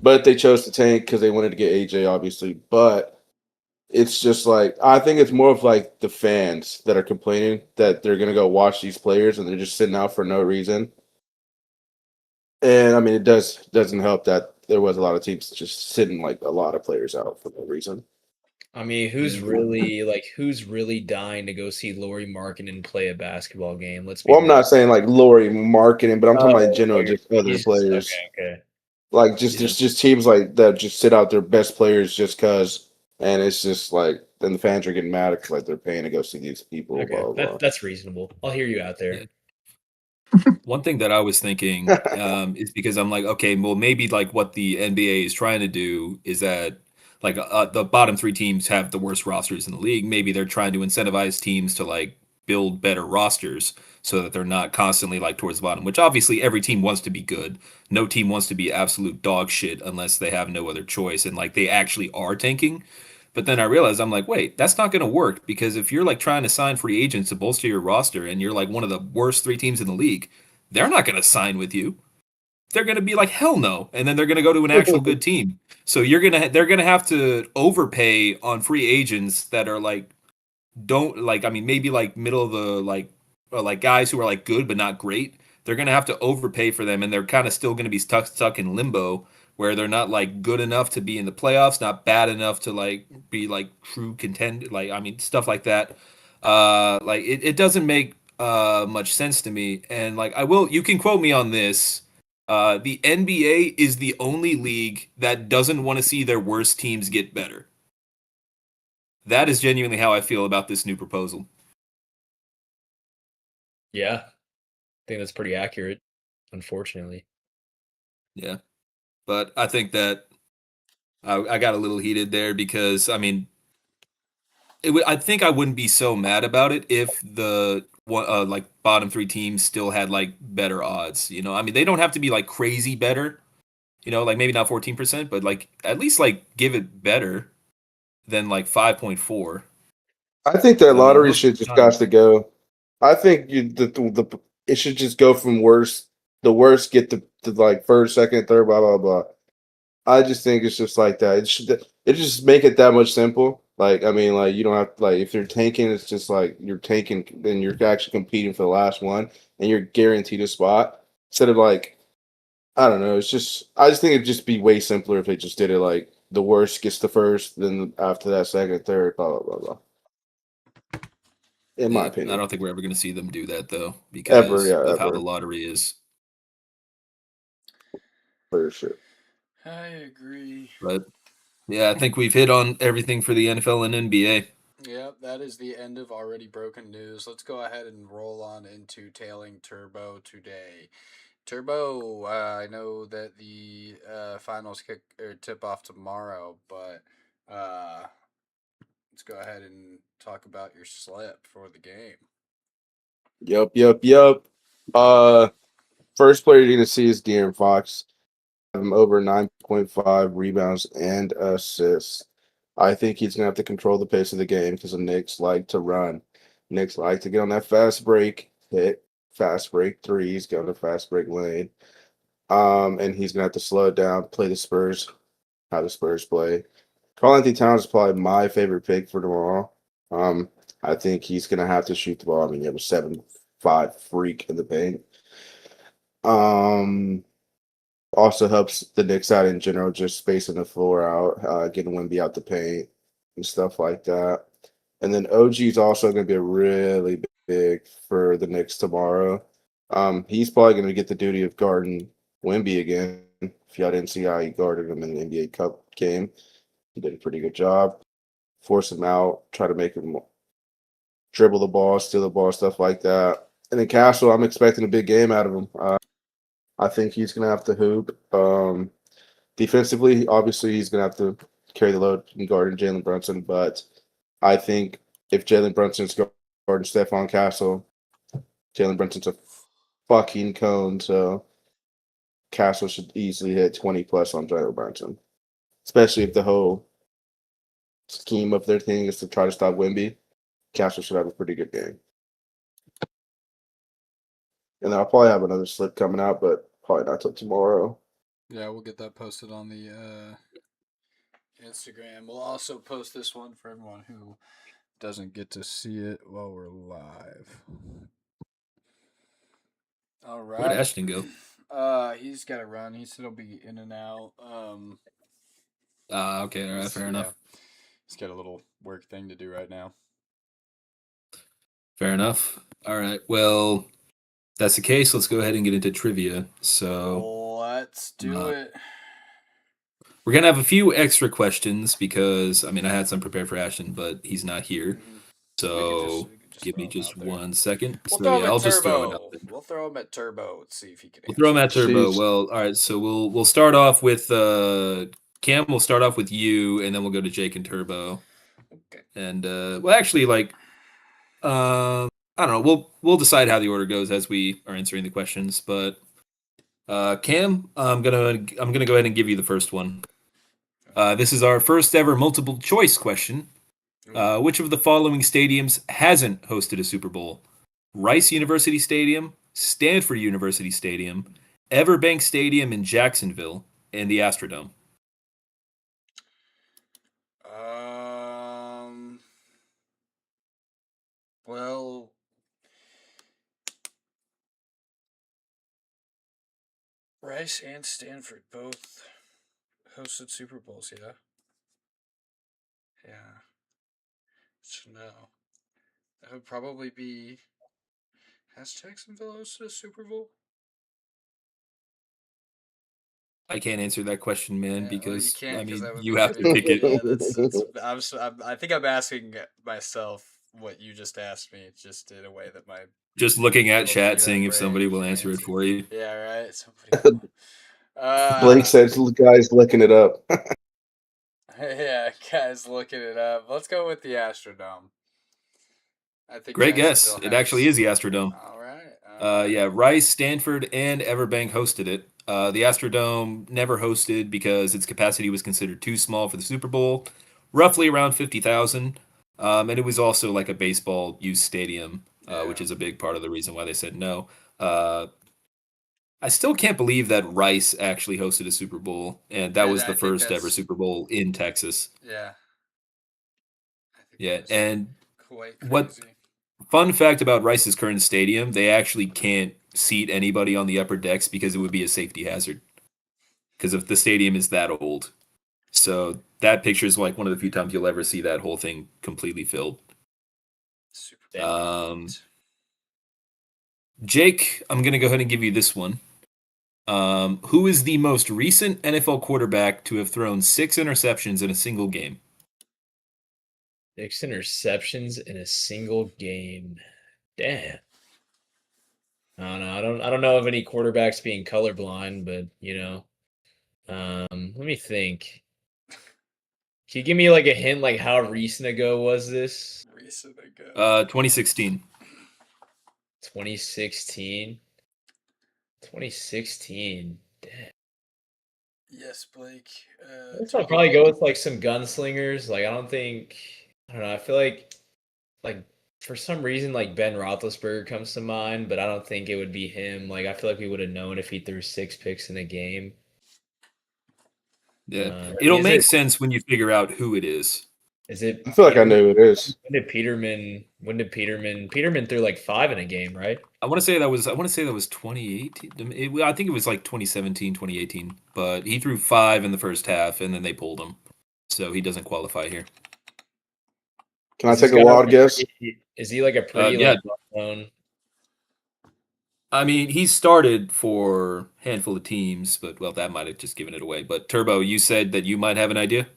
but they chose to tank because they wanted to get AJ obviously. But it's just like I think it's more of like the fans that are complaining that they're gonna go watch these players and they're just sitting out for no reason. And I mean, it doesn't help that there was a lot of teams just sitting like a lot of players out for no reason.
I mean, who's really dying to go see Laurie Markkinen play a basketball game? Let's be
Well, I'm
real.
not saying like Lori marketing, but I'm talking about in
Oh,
general, just other
he's just
players.
okay.
Like just
Yeah,
there's just teams like that just sit out their best players just cause, and it's just like then the fans are getting mad because like they're paying to go see these people.
Okay,
Blah blah.
that's reasonable. I'll hear you out there.
yeah. One thing that I was thinking
blah.
is because I'm like, okay, well, maybe like what the NBA is trying to do is that like the bottom 3 teams have the worst rosters in the league. Maybe they're trying to incentivize teams to like build better rosters so that they're not constantly like towards the bottom, which obviously every team wants to be good. No team wants to be absolute dog shit unless they have no other choice and like they actually are tanking. But then I realized I'm like, wait, that's not going to work because if you're like trying to sign free agents to bolster your roster and you're like one of the worst 3 teams in the league, they're not going to sign with you. they're going to be like, hell no. And then they're going to go to an actual good team. So they're going to have to overpay on free agents that are like, don't like, I mean, maybe like middle of the like guys who are like good but not great. They're going to have to overpay for them, and they're kind of still going to be stuck in limbo where they're not like good enough to be in the playoffs, not bad enough to like be like true contend. Like, I mean, stuff like that. Like it doesn't make much sense to me. And like, you can quote me on this. The NBA is the only league that doesn't want to see their worst teams get better. That is genuinely how I feel about this new proposal.
Yeah, I think that's pretty accurate, unfortunately.
Yeah. But I think that I got a little heated there because, I mean, I think I wouldn't be so mad about it if the like bottom three teams still had like better odds. You know, I mean, they don't have to be like crazy better. You know, like maybe not 14%, but like at least like give it better than like 5.4.
I think that
I mean,
lottery
most
should
of the
just
time-
got to go. I think it should just go from worst. The worst get the like first, second, third, blah blah blah. I just think it's just like that. It just make it that much simple. Like I mean, like you don't have like if you're tanking, it's just like you're tanking, then you're actually competing for the last one, and you're guaranteed a spot. Instead of like I don't know. It's just I just think it'd just be way simpler if they just did it like the worst gets the first, then after that second, third, blah blah blah blah. In my
I
opinion,
don't think we're ever going to see them do that though
ever,
because
yeah,
of how the
ever
lottery is.
for sure.
I agree.
But yeah, I think we've hit on everything for the NFL and NBA.
Yep, that is the end of already broken news. Let's go ahead and roll on into tailing Turbo today. Turbo, I know that the finals kick or tip off tomorrow, but let's go ahead and talk about your slip for the game.
Yep. First player you're gonna see is De'Aaron Fox. Have him over 9.5 rebounds and assists. I think he's gonna have to control the pace of the game because the Knicks like to run. Knicks like to get on that fast break, hit fast break threes, go to fast break lane. And he's gonna have to slow it down, play the Spurs, how the Spurs play. Karl Anthony Towns is probably my favorite pick for tomorrow. I think he's gonna have to shoot the ball. I mean, you have a 7'5" freak in the paint. Also helps the Knicks out in general, just spacing the floor out, getting Wemby out the paint and stuff like that. And then OG is also going to be really big for the Knicks tomorrow. He's probably going to get the duty of guarding Wemby again. If y'all didn't see how he guarded him in the NBA Cup game, he did a pretty good job. Force him out, try to make him dribble the ball, steal the ball, stuff like that. And then Castle, I'm expecting a big game out of him. I think he's going to have to hoop. Defensively, obviously, he's going to have to carry the load and guarding Jalen Brunson. But I think if Jalen Brunson's guarding Stephon Castle, Jalen Brunson's a fucking cone. So Castle should easily hit 20 plus on Jalen Brunson, especially if the whole scheme of their thing is to try to stop Wemby. Castle should have a pretty good game. And then I'll probably have another slip coming out, but probably not till tomorrow.
Yeah, we'll get that posted on the Instagram. We'll also post this one for everyone who doesn't get to see it while we're live. All right.
Where'd Ashton go?
He's got to run. He said he'll be in and out.
Okay, all right, fair enough.
He's got a little work thing to do right now.
Fair enough. All right, well, if that's the case, let's go ahead and get into trivia. So
Let's do it.
we're gonna have a few extra questions because I mean I had some prepared for Ashton, but he's not here. So
We could just
give me
throw him
just
out there.
1 second.
We'll
So
throw him
yeah,
at
I'll
Turbo.
just throw it out there.
We'll throw him at Turbo and see if he can.
We'll throw him at
answer.
Turbo.
Jeez.
Well, all right. So we'll start off with Cam. We'll start off with you, and then we'll go to Jake and Turbo.
Okay.
And well, actually, like, I don't know. We'll decide how the order goes as we are answering the questions. But Cam, I'm gonna go ahead and give you the first one. This is our first ever multiple choice question. Which of the following stadiums hasn't hosted a Super Bowl? Rice University Stadium, Stanford University Stadium, Everbank Stadium in Jacksonville, and the Astrodome.
Well, Rice and Stanford both hosted Super Bowls, yeah? Yeah. So no. That would probably be. Has Jacksonville hosted a Super Bowl?
I can't answer that question, man,
Yeah, well, you
because
can't
I
because
mean
that would
you
be
have to
giving.
pick it.
Yeah, I think I'm asking myself what you just asked me, just in a way that my
Just looking at
little
chat,
peanut
seeing if
brain
somebody will
can
answer it for you.
Yeah, right. Somebody come on.
Blake says, "Guys, looking it up."
Yeah, guys, looking it up. Let's go with the Astrodome. I think
Great guess.
Jacksonville
It actually
has.
is the Astrodome.
All right.
Yeah, Rice, Stanford, and Everbank hosted it. The Astrodome never hosted because its capacity was considered too small for the Super Bowl, roughly around 50,000. And it was also like a baseball use stadium, which
Yeah.
is a big part of the reason why they said no. I still can't believe that Rice actually hosted a Super Bowl, and that
And
was
I
the
think
first ever
that's
Super Bowl in Texas.
yeah. I think
Yeah,
that is
and
quite
what
crazy.
fun fact about Rice's current stadium, they actually can't seat anybody on the upper decks because it would be a safety hazard. Because if the stadium is that old. So that picture is like one of the few times you'll ever see that whole thing completely filled.
Super
Um, Jake, I'm going to go ahead and give you this one. Who is the most recent NFL quarterback to have thrown 6 interceptions in a single game?
6 interceptions in a single game. Damn. I don't know. I don't know of any quarterbacks being colorblind, but let me think. Can you give me like a hint, like how recent ago was this?
Recent ago.
2016.
2016. 2016. Damn.
Yes, Blake.
I'll probably go with like some gunslingers. Like I don't know. I feel like for some reason like Ben Roethlisberger comes to mind, but I don't think it would be him. Like I feel like we would have known if he threw 6 picks in a game.
Yeah.
I
It'll
mean,
make sense when you figure out who it is.
is it?
I feel like I know who it is.
When did Peterman? Peterman threw like 5 in a game, right?
I want to say that was 2018. I think it was like 2017, 2018. But he threw 5 in the first half, and then they pulled him, so he doesn't qualify here.
Can I take a wild guess?
Is he like a pretty
Yeah.
well-known?
I mean, he started for a handful of teams, but well, that might have just given it away. But Turbo, you said that you might have an idea.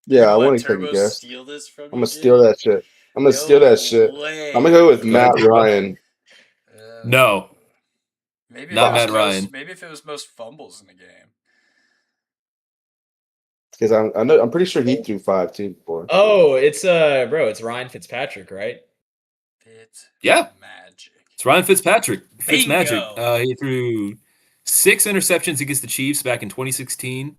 Yeah, I
Let
want to take a
Turbo
guess.
steal this from
I'm
you,
gonna steal that shit. I'm gonna steal that shit.
way.
I'm gonna go with
Go ahead,
Matt
Turbo.
Ryan.
No,
Maybe
not
if it was
Matt Ryan.
Maybe if it was most fumbles in the game.
Because I'm pretty sure he threw 5 too before.
Oh, it's it's Ryan Fitzpatrick, right?
Yeah.
Magic.
It's Ryan Fitzpatrick. Fitzmagic.
Bingo.
He threw 6 interceptions against the Chiefs back in 2016.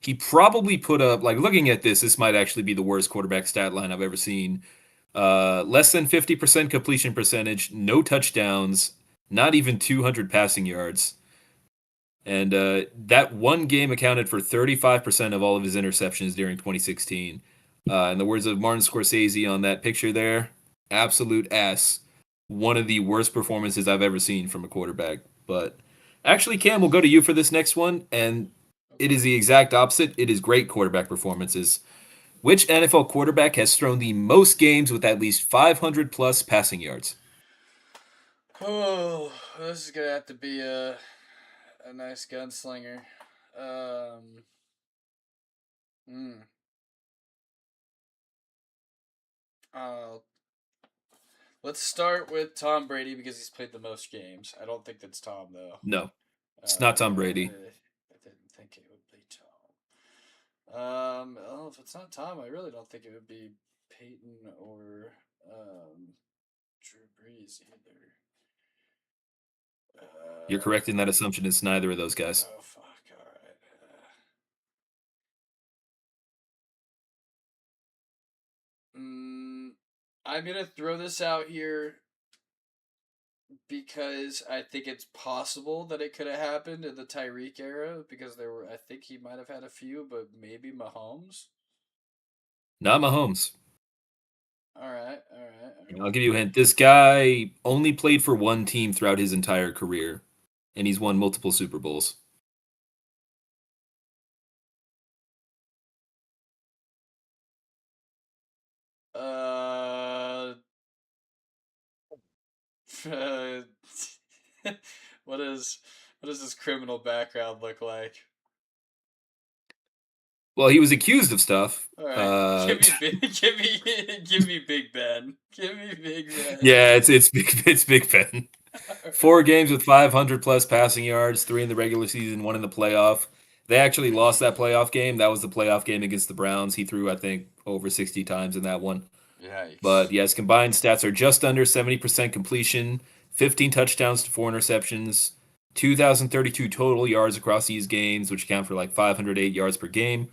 He probably put up, like, looking at this might actually be the worst quarterback stat line I've ever seen. Less than 50% completion percentage, no touchdowns, not even 200 passing yards. And that one game accounted for 35% of all of his interceptions during 2016. In the words of Martin Scorsese on that picture there, absolute ass. One of the worst performances I've ever seen from a quarterback. But actually, Cam, we'll go to you for this next one. And it is the exact opposite. It is great quarterback performances. Which NFL quarterback has thrown the most games with at least 500 plus passing yards?
Oh, this is gonna have to be a nice gunslinger. Let's start with Tom Brady because he's played the most games. I don't think that's Tom though.
No, it's not Tom Brady.
I didn't think it would be Tom. Well, if it's not Tom, I really don't think it would be Peyton or Drew Brees either.
You're correct in that assumption. It's neither of those guys.
Oh fuck! All right. I'm gonna throw this out here. because I think it's possible that it could have happened in the Tyreek era because I think he might have had a few, but maybe Mahomes.
Not Mahomes.
All right.
I'll give you a hint. This guy only played for one team throughout his entire career, and he's won multiple Super Bowls.
What does his criminal background look like?
Well, he was accused of stuff.
All right, give me Big Ben. Give me Big Ben.
Yeah, it's Big Ben. 4 games with 500 plus passing yards, 3 in the regular season, 1 in the playoff. They actually lost that playoff game. That was the playoff game against the Browns. He threw, I think, over 60 times in that one.
Yikes.
But yes, combined stats are just under 70% completion, 15 touchdowns to 4 interceptions, 2,032 total yards across these games, which account for like 508 yards per game.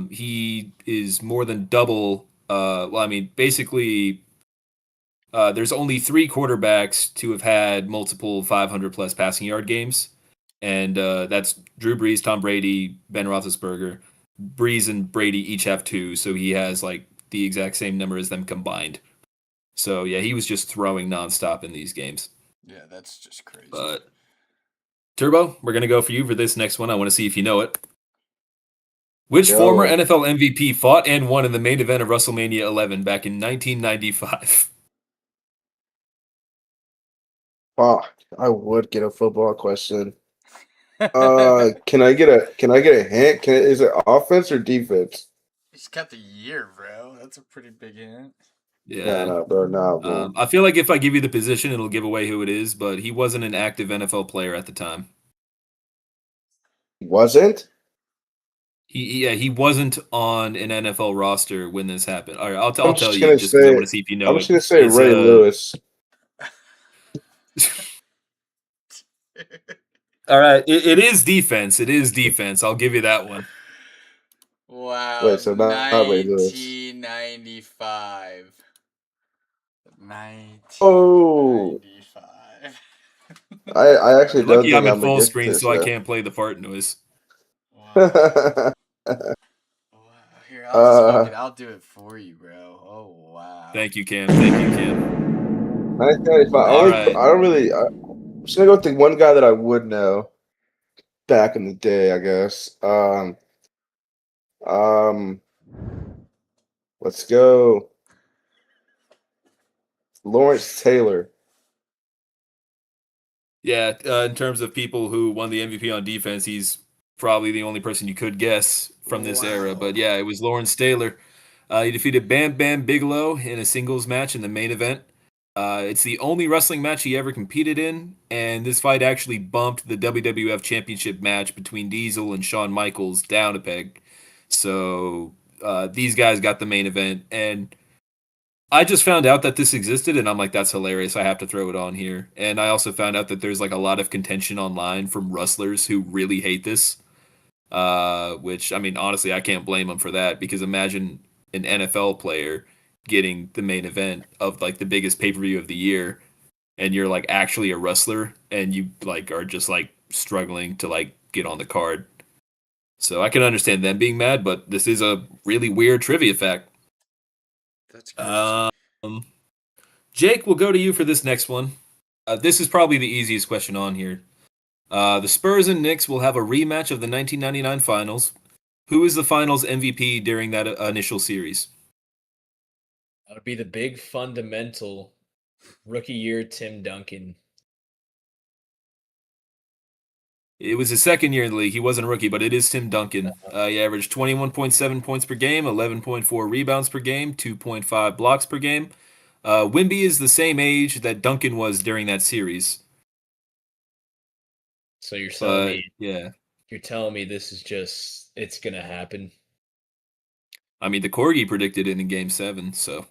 He is more than double. Basically, there's only 3 quarterbacks to have had multiple 500 plus passing yard games, and that's Drew Brees, Tom Brady, Ben Roethlisberger. Brees and Brady each have 2, so he has like the exact same number as them combined. So yeah, he was just throwing nonstop in these games.
Yeah, that's just crazy.
But Turbo, we're gonna go for you for this next one. I want to see if you know it. Which former NFL MVP fought and won in the main event of WrestleMania 11 back in 1995?
Fuck, I would get a football question. Can I get a hint? Is it offense or defense?
He's got the year, bro. That's a pretty big hint.
Yeah,
No, bro.
I feel like if I give you the position, it'll give away who it is. But he wasn't an active NFL player at the time.
Wasn't?
He wasn't on an NFL roster when this happened. All right, I'll tell you just because I want to see if you know.
I'm just gonna say Ray Lewis.
All right, it is defense. It is defense. I'll give you that one.
Wow.
Wait, so not Ray Lewis.
1995. 1995.
Oh. I actually don't
Lucky
think
I'm in
I'm
full
against
screen,
this,
so I can't play the fart noise.
Wow. Here, I'll do it for you, bro. Oh wow.
Thank you, Cam. Thank you, Cam.
1995. I'm just gonna go with the one guy that I would know back in the day, I guess. Let's go. Lawrence Taylor.
Yeah, in terms of people who won the MVP on defense, he's probably the only person you could guess from this era. But yeah, it was Lawrence Taylor. He defeated Bam Bam Bigelow in a singles match in the main event. It's the only wrestling match he ever competed in, and this fight actually bumped the WWF Championship match between Diesel and Shawn Michaels down a peg. So these guys got the main event, and I just found out that this existed, and I'm like, that's hilarious. I have to throw it on here. And I also found out that there's like a lot of contention online from wrestlers who really hate this. Which, I mean, honestly, I can't blame them for that, because imagine an NFL player getting the main event of like the biggest pay-per-view of the year, and you're like actually a wrestler, and you like are just like struggling to like get on the card. So I can understand them being mad, but this is a really weird trivia fact.
That's crazy.
Jake, we'll go to you for this next one. This is probably the easiest question on here. The Spurs and Knicks will have a rematch of the 1999 finals. Who is the finals MVP during that initial series?
That would be the big fundamental rookie year Tim Duncan.
It was his second year in the league. He wasn't a rookie, but it is Tim Duncan. He averaged 21.7 points per game, 11.4 rebounds per game, 2.5 blocks per game. Wimby is the same age that Duncan was during that series.
So you're telling me,
yeah,
you're telling me this is just, it's gonna happen.
I mean, the Corgi predicted it in Game 7, so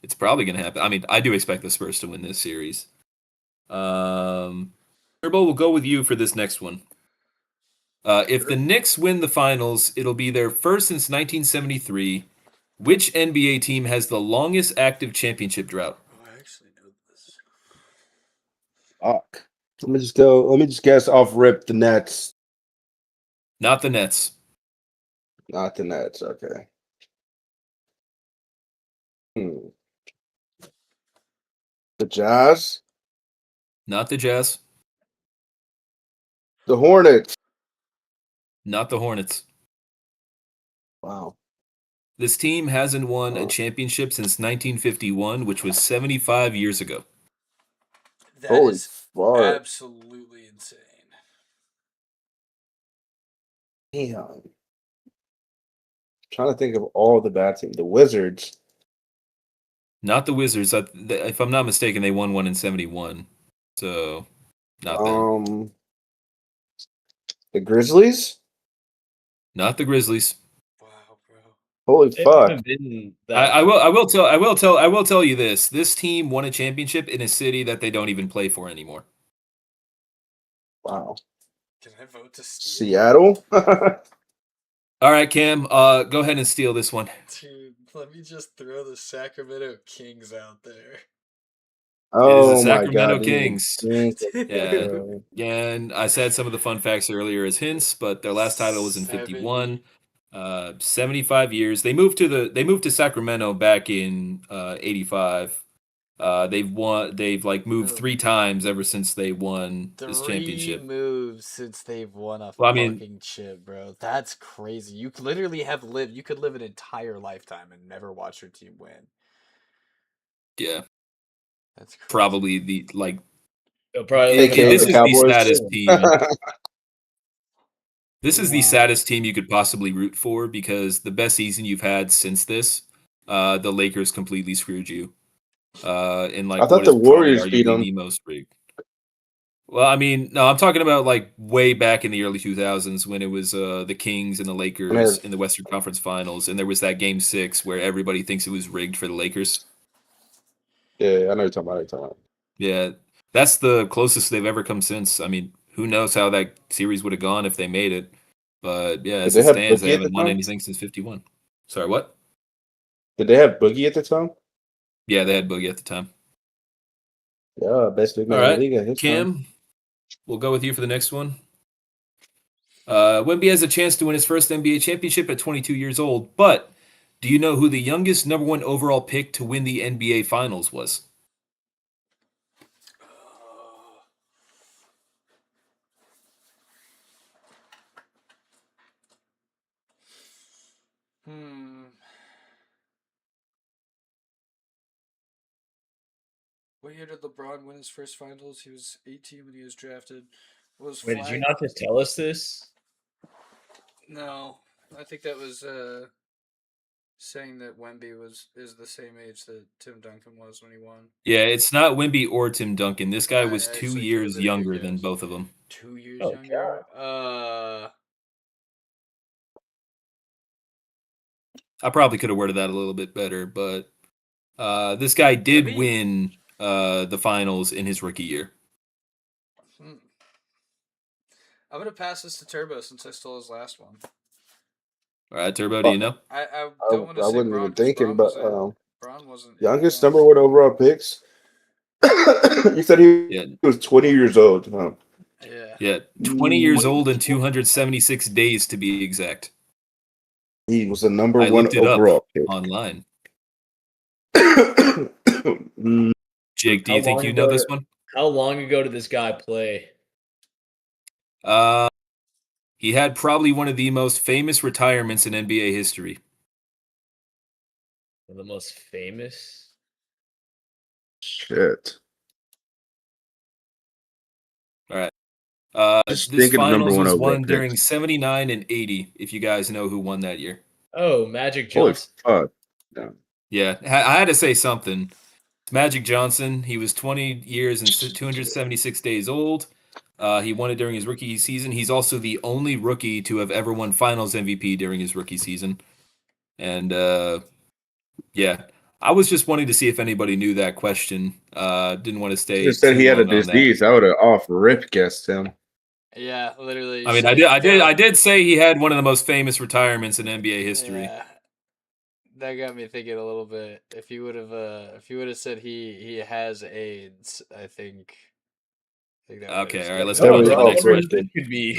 it's probably gonna happen. I mean, I do expect the Spurs to win this series. Turbo, we'll go with you for this next one. If the Knicks win the finals, it'll be their first since 1973. Which NBA team has the longest active championship drought?
Oh, I actually know this.
Fuck. Let me just go. Let me just guess off rip the Nets.
Not the Nets.
Not the Nets. Okay. The Jazz.
Not the Jazz.
The Hornets.
Not the Hornets.
Wow.
This team hasn't won a
Oh.
championship since 1951, which was 75 years ago.
That
Holy
is
fuck.
absolutely insane.
Damn. Trying to think of all the bad teams. The Wizards.
Not the Wizards. If I'm not mistaken, they won one in 71. So, not them.
The Grizzlies.
Not the Grizzlies.
Wow, bro.
Holy
They
fuck.
haven't been that
I will tell you this. This team won a championship in a city that they don't even play for anymore.
Wow.
Can I vote to steal?
Seattle.
All right, Cam, go ahead and steal this one.
Dude, let me just throw the Sacramento Kings out there.
Oh
the
my
Sacramento
god. didn't even
Kings.
think of
Yeah.
that.
And I said some of the fun facts earlier as hints, but their last title was in 51. 75 years. They moved to Sacramento back in 85. They've moved 3 times ever since they won this
3
championship.
moves since they've won a
Well, I mean-
fucking chip, bro. That's crazy. You could literally you could live an entire lifetime and never watch your team win.
Yeah,
That's crazy.
probably
They'll probably
AKA
look
this
the
is
Cowboys.
the saddest team. This is the
Wow.
saddest team you could possibly root for because the best season you've had since this, the Lakers completely screwed you. In
I thought
what
the
is probably
Warriors beat
arguably
them.
the most rigged. Well, I mean, no, I'm talking about way back in the early 2000s when it was the Kings and the Lakers in the Western Conference Finals, and there was that Game 6 where everybody thinks it was rigged for the Lakers.
Yeah, I know you're talking about.
Yeah, that's the closest they've ever come since. I mean, who knows how that series would have gone if they made it? But yeah, as
Did
it
they have
stands, they
Boogie at the
haven't won
time?
anything since 51. Sorry, what?
Did they have Boogie at the time?
Yeah, they had Boogie at the time.
Yeah, best big man
All
in
right,
the league at his time.
Cam, we'll go with you for the next one. Wemby has a chance to win his first NBA championship at 22 years old, but do you know who the youngest number 1 overall pick to win the NBA Finals was?
What year did LeBron win his first finals? He was 18 when he was drafted. Was
Wait, did you not just tell us this?
No, I think that was saying that Wemby is the same age that Tim Duncan was when he won.
Yeah, it's not Wemby or Tim Duncan. This guy
I
was 2
actually could've
years
been a good
younger than
guess.
both of them.
2 years
Oh,
younger.
I probably could have worded that a little bit better, but this guy did
Wemby?
win the finals in his rookie year.
I'm gonna pass this to Turbo since I stole his last one.
All right, Turbo, do you know?
I don't want to
I
say
wasn't
Braun,
even
'cause
thinking,
Braun
but
Braun wasn't
youngest number 1 overall picks. You said he was 20 years old. Huh?
Yeah.
Yeah, 20 years old and 276 days to be exact.
He was a number
I
1
looked it
overall
up
pick.
online.
Mm,
Jake, do
How
you think
long
you know
ago
this
did-
one?
How long ago did this guy play?
He had probably one of the most famous retirements in NBA history.
One of the most famous?
shit.
All right.
Just
This
thinking of number
finals
1
was
overall
won
picks.
during 79 and 80, if you guys know who won that year.
Oh, Magic
Holy
Johnson.
fuck.
Yeah, I had to say something. Magic Johnson, he was 20 years and 276 days old. He won it during his rookie season. He's also the only rookie to have ever won Finals MVP during his rookie season. And yeah, I was just wanting to see if anybody knew that question. Didn't want to stay
Just said
too
he had a
long on that.
disease. I would have off rip guessed him.
Yeah, literally.
I mean, I did say he had one of the most famous retirements in NBA history.
Yeah. That got me thinking a little bit. If you would have said he has AIDS, I think think that
Okay, all right. Let's
That
go on
was
to the
all
next
great.
question.
Could be.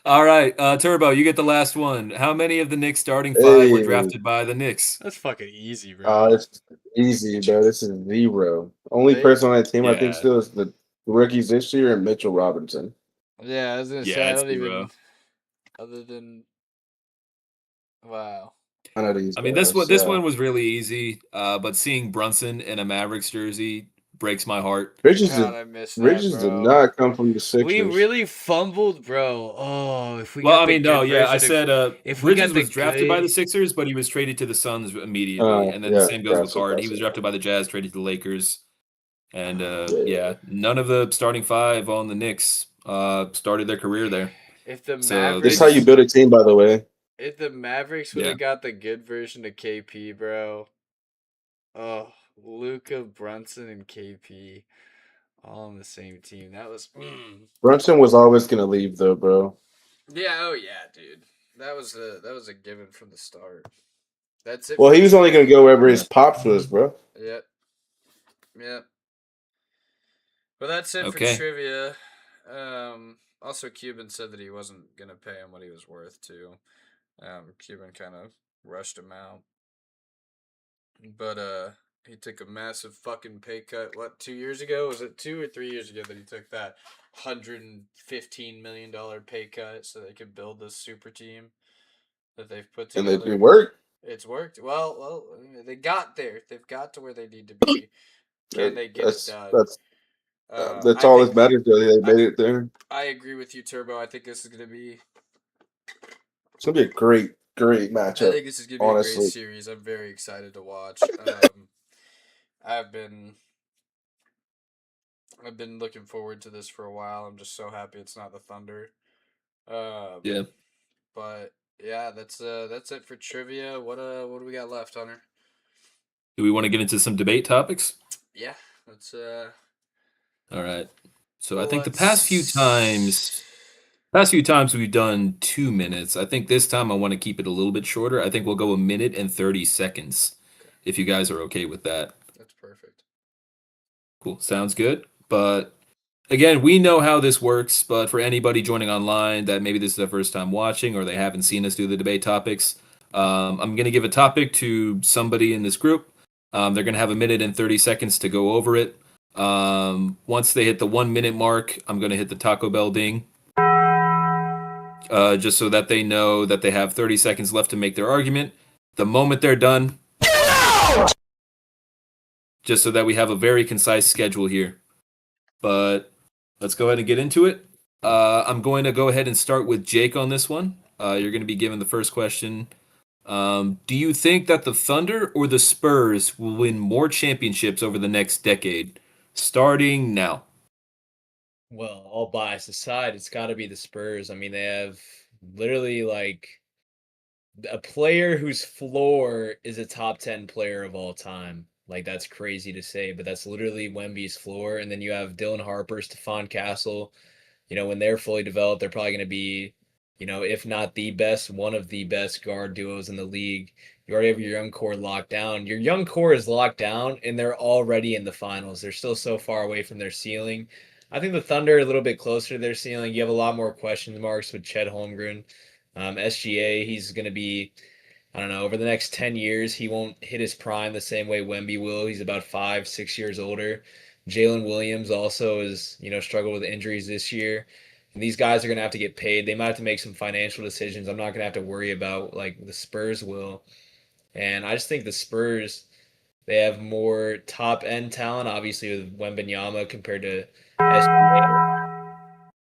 All right, Turbo, you get the last one. How many of the Knicks starting five were
Hey,
drafted by the Knicks?
That's fucking easy, bro.
it's easy, bro. This is 0. Only
They-
person on that team I think
Yeah.
still is the rookies this year and Mitchell Robinson.
Yeah, I was gonna say
Yeah,
I
it's
don't even.
zero.
Other than, wow.
None of these
I mean,
guys.
this one was really easy, but seeing Brunson in a Mavericks jersey breaks my heart.
Bridges
God,
did,
I missed that,
Bridges did
bro.
not come from the
We
Sixers.
really fumbled, bro. Oh, if we
Well,
got
I
the
mean, no,
good
yeah, I
version
said
if we got
Bridges
the
was drafted by
good-
the Sixers, but he was traded to the Suns immediately, and then the
Yeah,
same goes with
gotcha,
Card. He was
gotcha.
drafted by the Jazz, traded to the Lakers, and
Yeah.
yeah, none of the starting five on the Knicks started their career there.
if the
So
Mavericks
This is how you build a team, by the way.
if the Mavericks would
Yeah.
have got the good version of KP, bro. Oh, Luka, Brunson, and KP all on the same team. That was
Brunson was always gonna leave, though, bro.
yeah, oh yeah, dude. That was a given from the start. That's it.
Well,
for
he was only gonna
trivia.
go wherever his pops was, bro.
Yep. Yep. Well, that's it
Okay.
for trivia. Also, Cuban said that he wasn't gonna pay him what he was worth too. Cuban kind of rushed him out, but he took a massive fucking pay cut. What, 2 years ago? Was it 2 or 3 years ago that he took that $115 million pay cut so they could build this super team that they've put
And
together?
it worked.
It's worked. Well, they got there. They've got to where they need to be. Can they get it done?
That's
I
all
think-
that matters. Though. They made it there.
I agree with you, Turbo. I think this is gonna be.
It's gonna be a great
I
matchup.
think this is gonna be a
honestly.
great series. I'm very excited to watch. I've been looking forward to this for a while. I'm just so happy it's not the Thunder.
Yeah.
But yeah, that's it for trivia. What do we got left, Hunter?
Do we want to get into some debate topics?
Yeah, let's
All right. So I think the past few times we've done 2 minutes. I think this time I want to keep it a little bit shorter. I think we'll go 1 minute and 30 seconds, if you guys are okay with that.
That's perfect.
Cool. Sounds good. But again, we know how this works, but for anybody joining online that maybe this is their first time watching or they haven't seen us do the debate topics, I'm going to give a topic to somebody in this group. They're going to have 1 minute and 30 seconds to go over it. Once they hit the 1 minute mark, I'm going to hit the Taco Bell ding. Just so that they know that they have 30 seconds left to make their argument. The moment they're done, just so that we have a very concise schedule here. But let's go ahead and get into it. I'm going to go ahead and start with Jake on this one. You're going to be given the first question. Do you think that the Thunder or the Spurs will win more championships over the next decade? Starting now.
Well, all bias aside, it's got to be the Spurs. I mean, they have literally like a player whose floor is a top 10 player of all time. Like, that's crazy to say, but that's literally Wemby's floor. And then you have Dylan Harper, Stephon Castle. You know, when they're fully developed, they're probably going to be, you know, if not the best, one of the best guard duos in the league. You already have your young core locked down. Your young core is locked down, and they're already in the finals. They're still so far away from their ceiling. I think the Thunder are a little bit closer to their ceiling. You have a lot more question marks with Chet Holmgren. SGA, he's going to be, I don't know, over the next 10 years, he won't hit his prime the same way Wemby will. He's about 5-6 years older. Jalen Williams also is, you know, struggled with injuries this year. And these guys are going to have to get paid. They might have to make some financial decisions. I'm not going to have to worry about like the Spurs will. And I just think the Spurs, they have more top end talent, obviously with Wembanyama compared to SGA.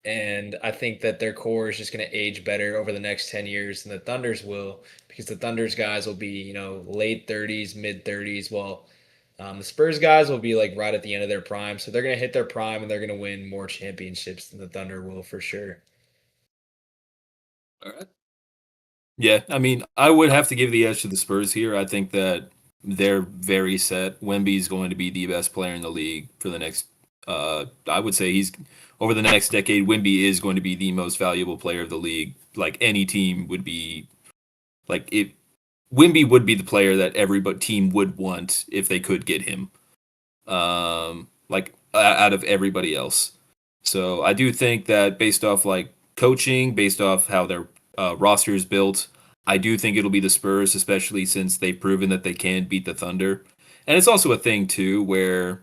And I think that their core is just going to age better over the next 10 years than the Thunder's will, because the Thunder's guys will be, you know, late 30s, mid 30s, while the Spurs guys will be like right at the end of their prime. So they're going to hit their prime and they're going to win more championships than the Thunder will for sure.
All right. Yeah, I mean, I would have to give the edge to the Spurs here. I think that they're very set. Wemby's going to be the best player in the league for the next. I would say he's over the next decade. Wemby is going to be the most valuable player of the league. Like any team would be, like it. Wemby would be the player that every team would want if they could get him. Like out of everybody else. So I do think that based off like coaching, based off how their roster is built, I do think it'll be the Spurs, especially since they've proven that they can beat the Thunder. And it's also a thing too where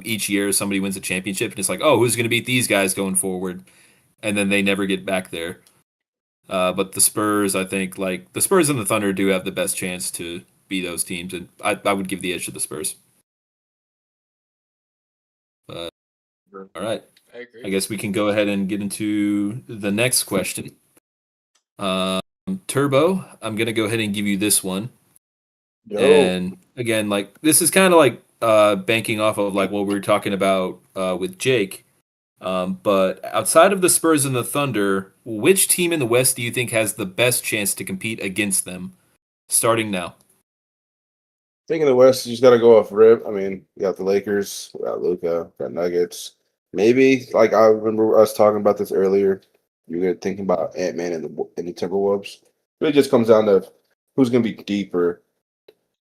each year somebody wins a championship and it's like, oh, who's going to beat these guys going forward? And then they never get back there. But the Spurs, I think, like the Spurs and the Thunder do have the best chance to be those teams, and I would give the edge to the Spurs. But all right,
I agree.
I guess we can go ahead and get into the next question. Turbo, I'm gonna go ahead and give you this one.
Yo,
And again, like this is kind of like banking off of like what we were talking about with Jake. But outside of the Spurs and the Thunder, which team in the West do you think has the best chance to compete against them? Starting now.
thinking the West, you just got to go off rip. I mean, you got the Lakers, we got Luca, got Nuggets. Maybe like I remember us talking about this earlier. You were thinking about Ant-Man and the Timberwolves. It just comes down to who's going to be deeper.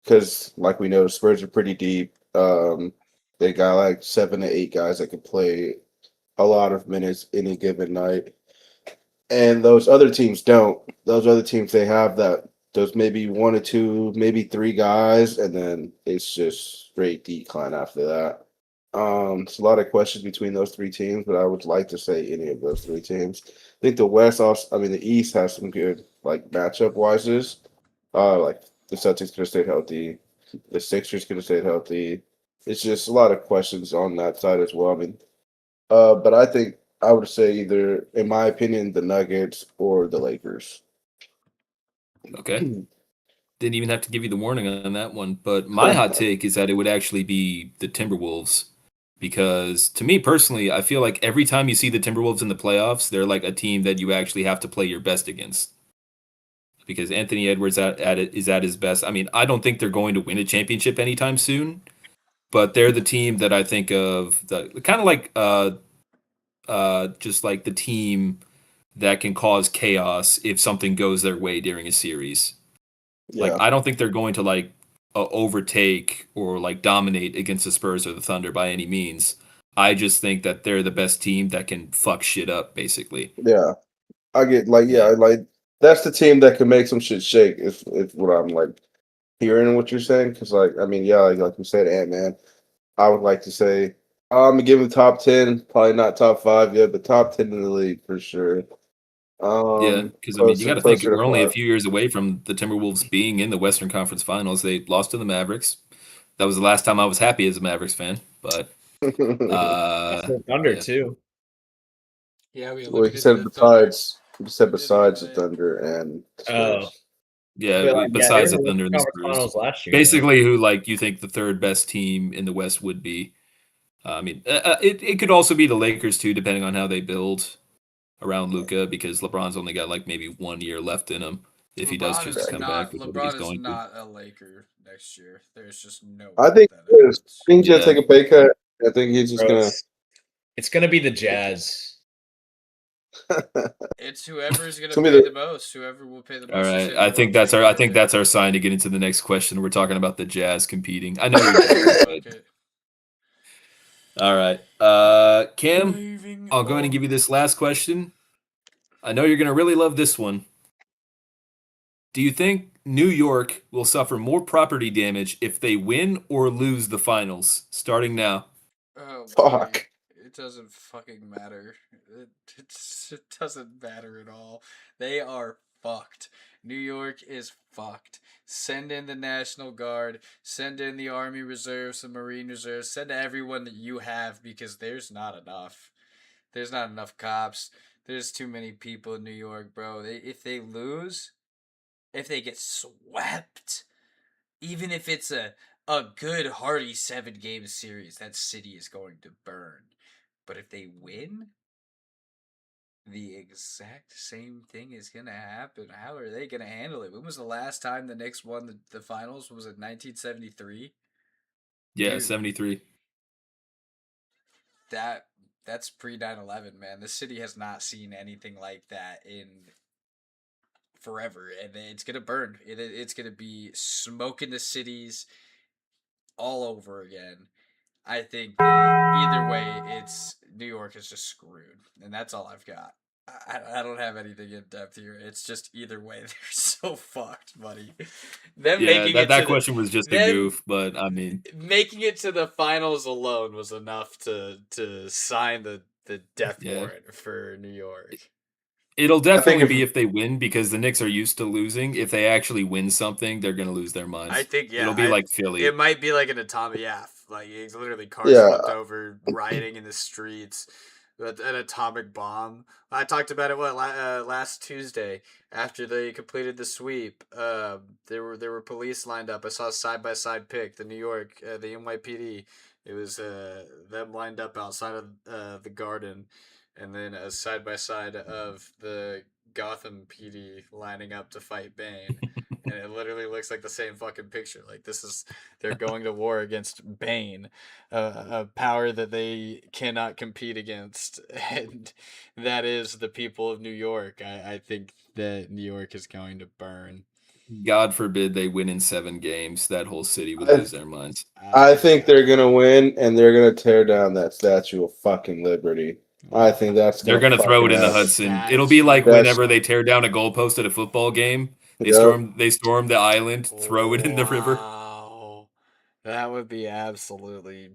Because, like we know, the Spurs are pretty deep. They got like 7 to 8 guys that can play a lot of minutes any given night. And those other teams don't. Those other teams, they have that. Those maybe 1 or 2, maybe 3 guys, and then it's just straight decline after that. It's a lot of questions between those 3 teams, but I would like to say any of those 3 teams. I think the West also, I mean, the East has some good like matchup wises. Like the Celtics could have stayed healthy, the Sixers could have stayed healthy. It's just a lot of questions on that side as well. I mean, but I think I would say either, in my opinion, the Nuggets or the Lakers.
Okay. Didn't even have to give you the warning on that one. But my hot take is that it would actually be the Timberwolves. Because to me personally, I feel like every time you see the Timberwolves in the playoffs, they're like a team that you actually have to play your best against. Because Anthony Edwards is at his best. I mean, I don't think they're going to win a championship anytime soon, but they're the team that I think of the kind of like just like the team that can cause chaos if something goes their way during a series. Like
Yeah,
I don't think they're going to like overtake or like dominate against the Spurs or the Thunder by any means. I just think that they're the best team that can fuck shit up, basically.
yeah. I get like
Yeah.
like that's the team that can make some shit shake. If what I'm like hearing what you're saying, because like I mean, yeah, like you said, Ant-Man. I would like to say I'm gonna give him top 10, probably not top 5 yet, but top 10 in the league for sure.
Yeah, because I mean, you got to think
Closer
we're
to
only a
5.
few years away from the Timberwolves being in the Western Conference Finals. They lost to the Mavericks. That was the last time I was happy as a Mavericks fan. But
Thunder
yeah,
too.
Yeah, we
Well, he
eliminated
said
the Thunder.
besides. He said
We did
besides the
eliminate.
Thunder and the
Oh,
Spurs.
yeah.
but like, yeah, they
Besides
were
the
in the
Thunder and the
conference
Spurs,
finals last year.
basically, who like you think the third best team in the West would be? I mean, it could also be the Lakers too, depending on how they build around Luca, because LeBron's only got like maybe 1 year left in him if he does
LeBron
choose to
is
come
not
back, which I think he's
LeBron is
going to.
not a Laker next year. There's just no
I
way
think
that
he is.
happens.
I think he's gonna
Yeah,
take a pay cut. I think he's just
Bro,
gonna.
it's gonna be the Jazz.
It's whoever's gonna
Some of
pay the
the
most. Whoever will pay the
all
most to
right.
say
I
we're
think
willing to
that's
make
our.
it
I think
happen.
that's our sign to get into the next question. We're talking about the Jazz competing. I know you're joking, but
Okay.
all right. Cam,
Moving
I'll go ahead and
on.
give you this last question. I know you're gonna really love this one. Do you think New York will suffer more property damage if they win or lose the finals? Starting now.
Oh boy,
fuck.
it doesn't fucking matter. It doesn't matter at all. They are fucked. New York is fucked. Send in the National Guard. Send in the Army Reserves, the Marine Reserves. Send everyone that you have because there's not enough. There's not enough cops. There's too many people in New York, bro. If they lose, if they get swept, even if it's a good hearty 7-game series, that city is going to burn. But if they win, the exact same thing is gonna happen. How are they gonna handle it? When was the last time the Knicks won the finals? Was it 1973?
Yeah,
Dude,
73.
that's pre 9/11, man. The city has not seen anything like that in forever, and it's gonna burn. It's gonna be smoke in the cities all over again. I think that either way, it's New York is just screwed, and that's all I've got. I don't have anything in depth here. It's just either way, they're so fucked, buddy. Them
Yeah,
making it
that
to
question was just a
them
goof, but I mean,
making it to the finals alone was enough to sign the death
yeah.
warrant for New York.
It'll
think
definitely
if-
be if they win because the Knicks are used to losing. If they actually win something, they're gonna lose their minds.
I think
It'll be like Philly.
It might be like an atomic like it's literally cars
Yeah.
flipped over, rioting in the streets, an atomic bomb. I talked about it last Tuesday after they completed the sweep. There were police lined up. I saw a side by side pic. The New York, the NYPD. It was them lined up outside of the Garden, and then a side by side of the Gotham PD lining up to fight Bane. And it literally looks like the same fucking picture. Like they're going to war against Bane, a power that they cannot compete against, and that is the people of New York. I think that New York is going to burn.
God forbid they win in 7 games. That whole city would lose their minds.
I think they're gonna win, and they're gonna tear down that Statue of fucking Liberty. I think
They're gonna throw it in the
happen.
Hudson. It'll be like
That's-
whenever they tear down a goalpost at a football game. They
Yep.
storm the island, throw it in the river.
Wow, that would be absolutely.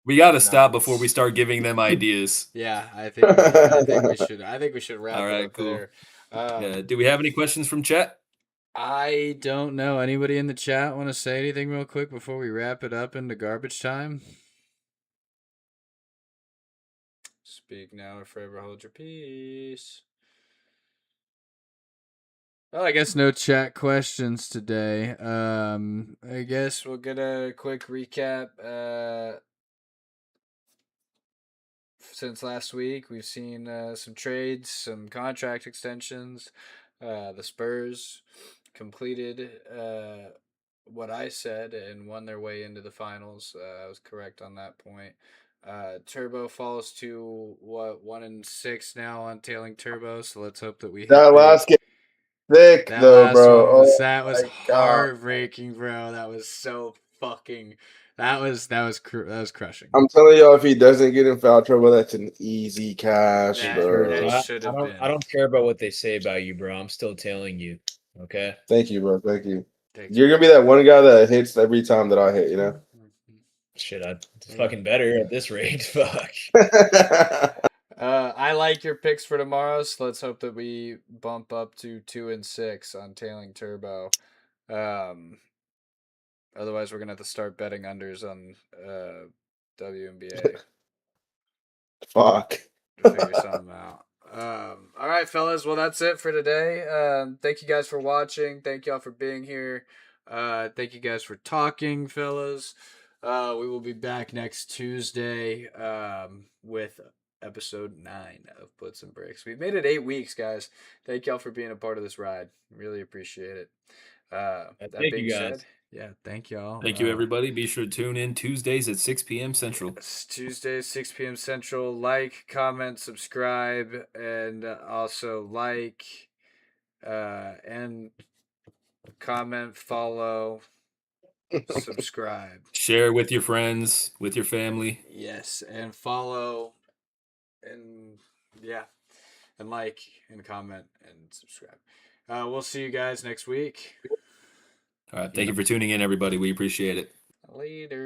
We got to stop
Nuts.
before we start giving them ideas.
Yeah, I think we should. I think we should wrap
All
it
right,
up
cool.
there.
Yeah. Do we have any questions from chat?
I don't know. Anybody in the chat want to say anything real quick before we wrap it up into garbage time? Speak now or forever hold your peace. Well, I guess no chat questions today. I guess we'll get a quick recap. Since last week, we've seen some trades, some contract extensions. The Spurs completed what I said and won their way into the finals. I was correct on that point. Turbo falls to 1-6 now on tailing Turbo, so let's hope that we hit
That
big.
last game thick
That
though,
last
bro.
one was,
Oh
that was
my God.
heartbreaking, bro. That was so fucking. That was crushing.
I'm telling y'all, if he doesn't get in foul trouble, that's an easy cash,
That-
bro.
that
I,
should
I
have
don't.
been.
I don't care about what they say about you, bro. I'm still tailing you. Okay.
Thank you, bro. Thank you.
Thanks.
You're gonna be that one guy that hits every time that I hit, you know?
Shit, I'm fucking better at this rate. Fuck.
I like your picks for tomorrow, so let's hope that we bump up to 2-6 on tailing Turbo. Otherwise, we're gonna have to start betting unders on WNBA
Fuck.
to figure something out. All right, fellas. Well, that's it for today. Thank you guys for watching. Thank y'all for being here. Thank you guys for talking, fellas. We will be back next Tuesday with episode 9 of Blitz and Bricks. We've made it 8 weeks, guys. Thank y'all for being a part of this ride. Really appreciate it. That
Thank
being
you, guys.
said, yeah, thank y'all.
Thank you, everybody. Be sure to tune in Tuesdays at 6 p.m. Central.
It's Tuesday, 6 p.m. Central. Like, comment, subscribe, and also like and comment, follow, subscribe.
Share with your friends, with your family.
Yes, and follow, and yeah, and like, and comment, and subscribe. We'll see you guys next week.
All right. Thank you for tuning in, everybody. We appreciate it.
Later.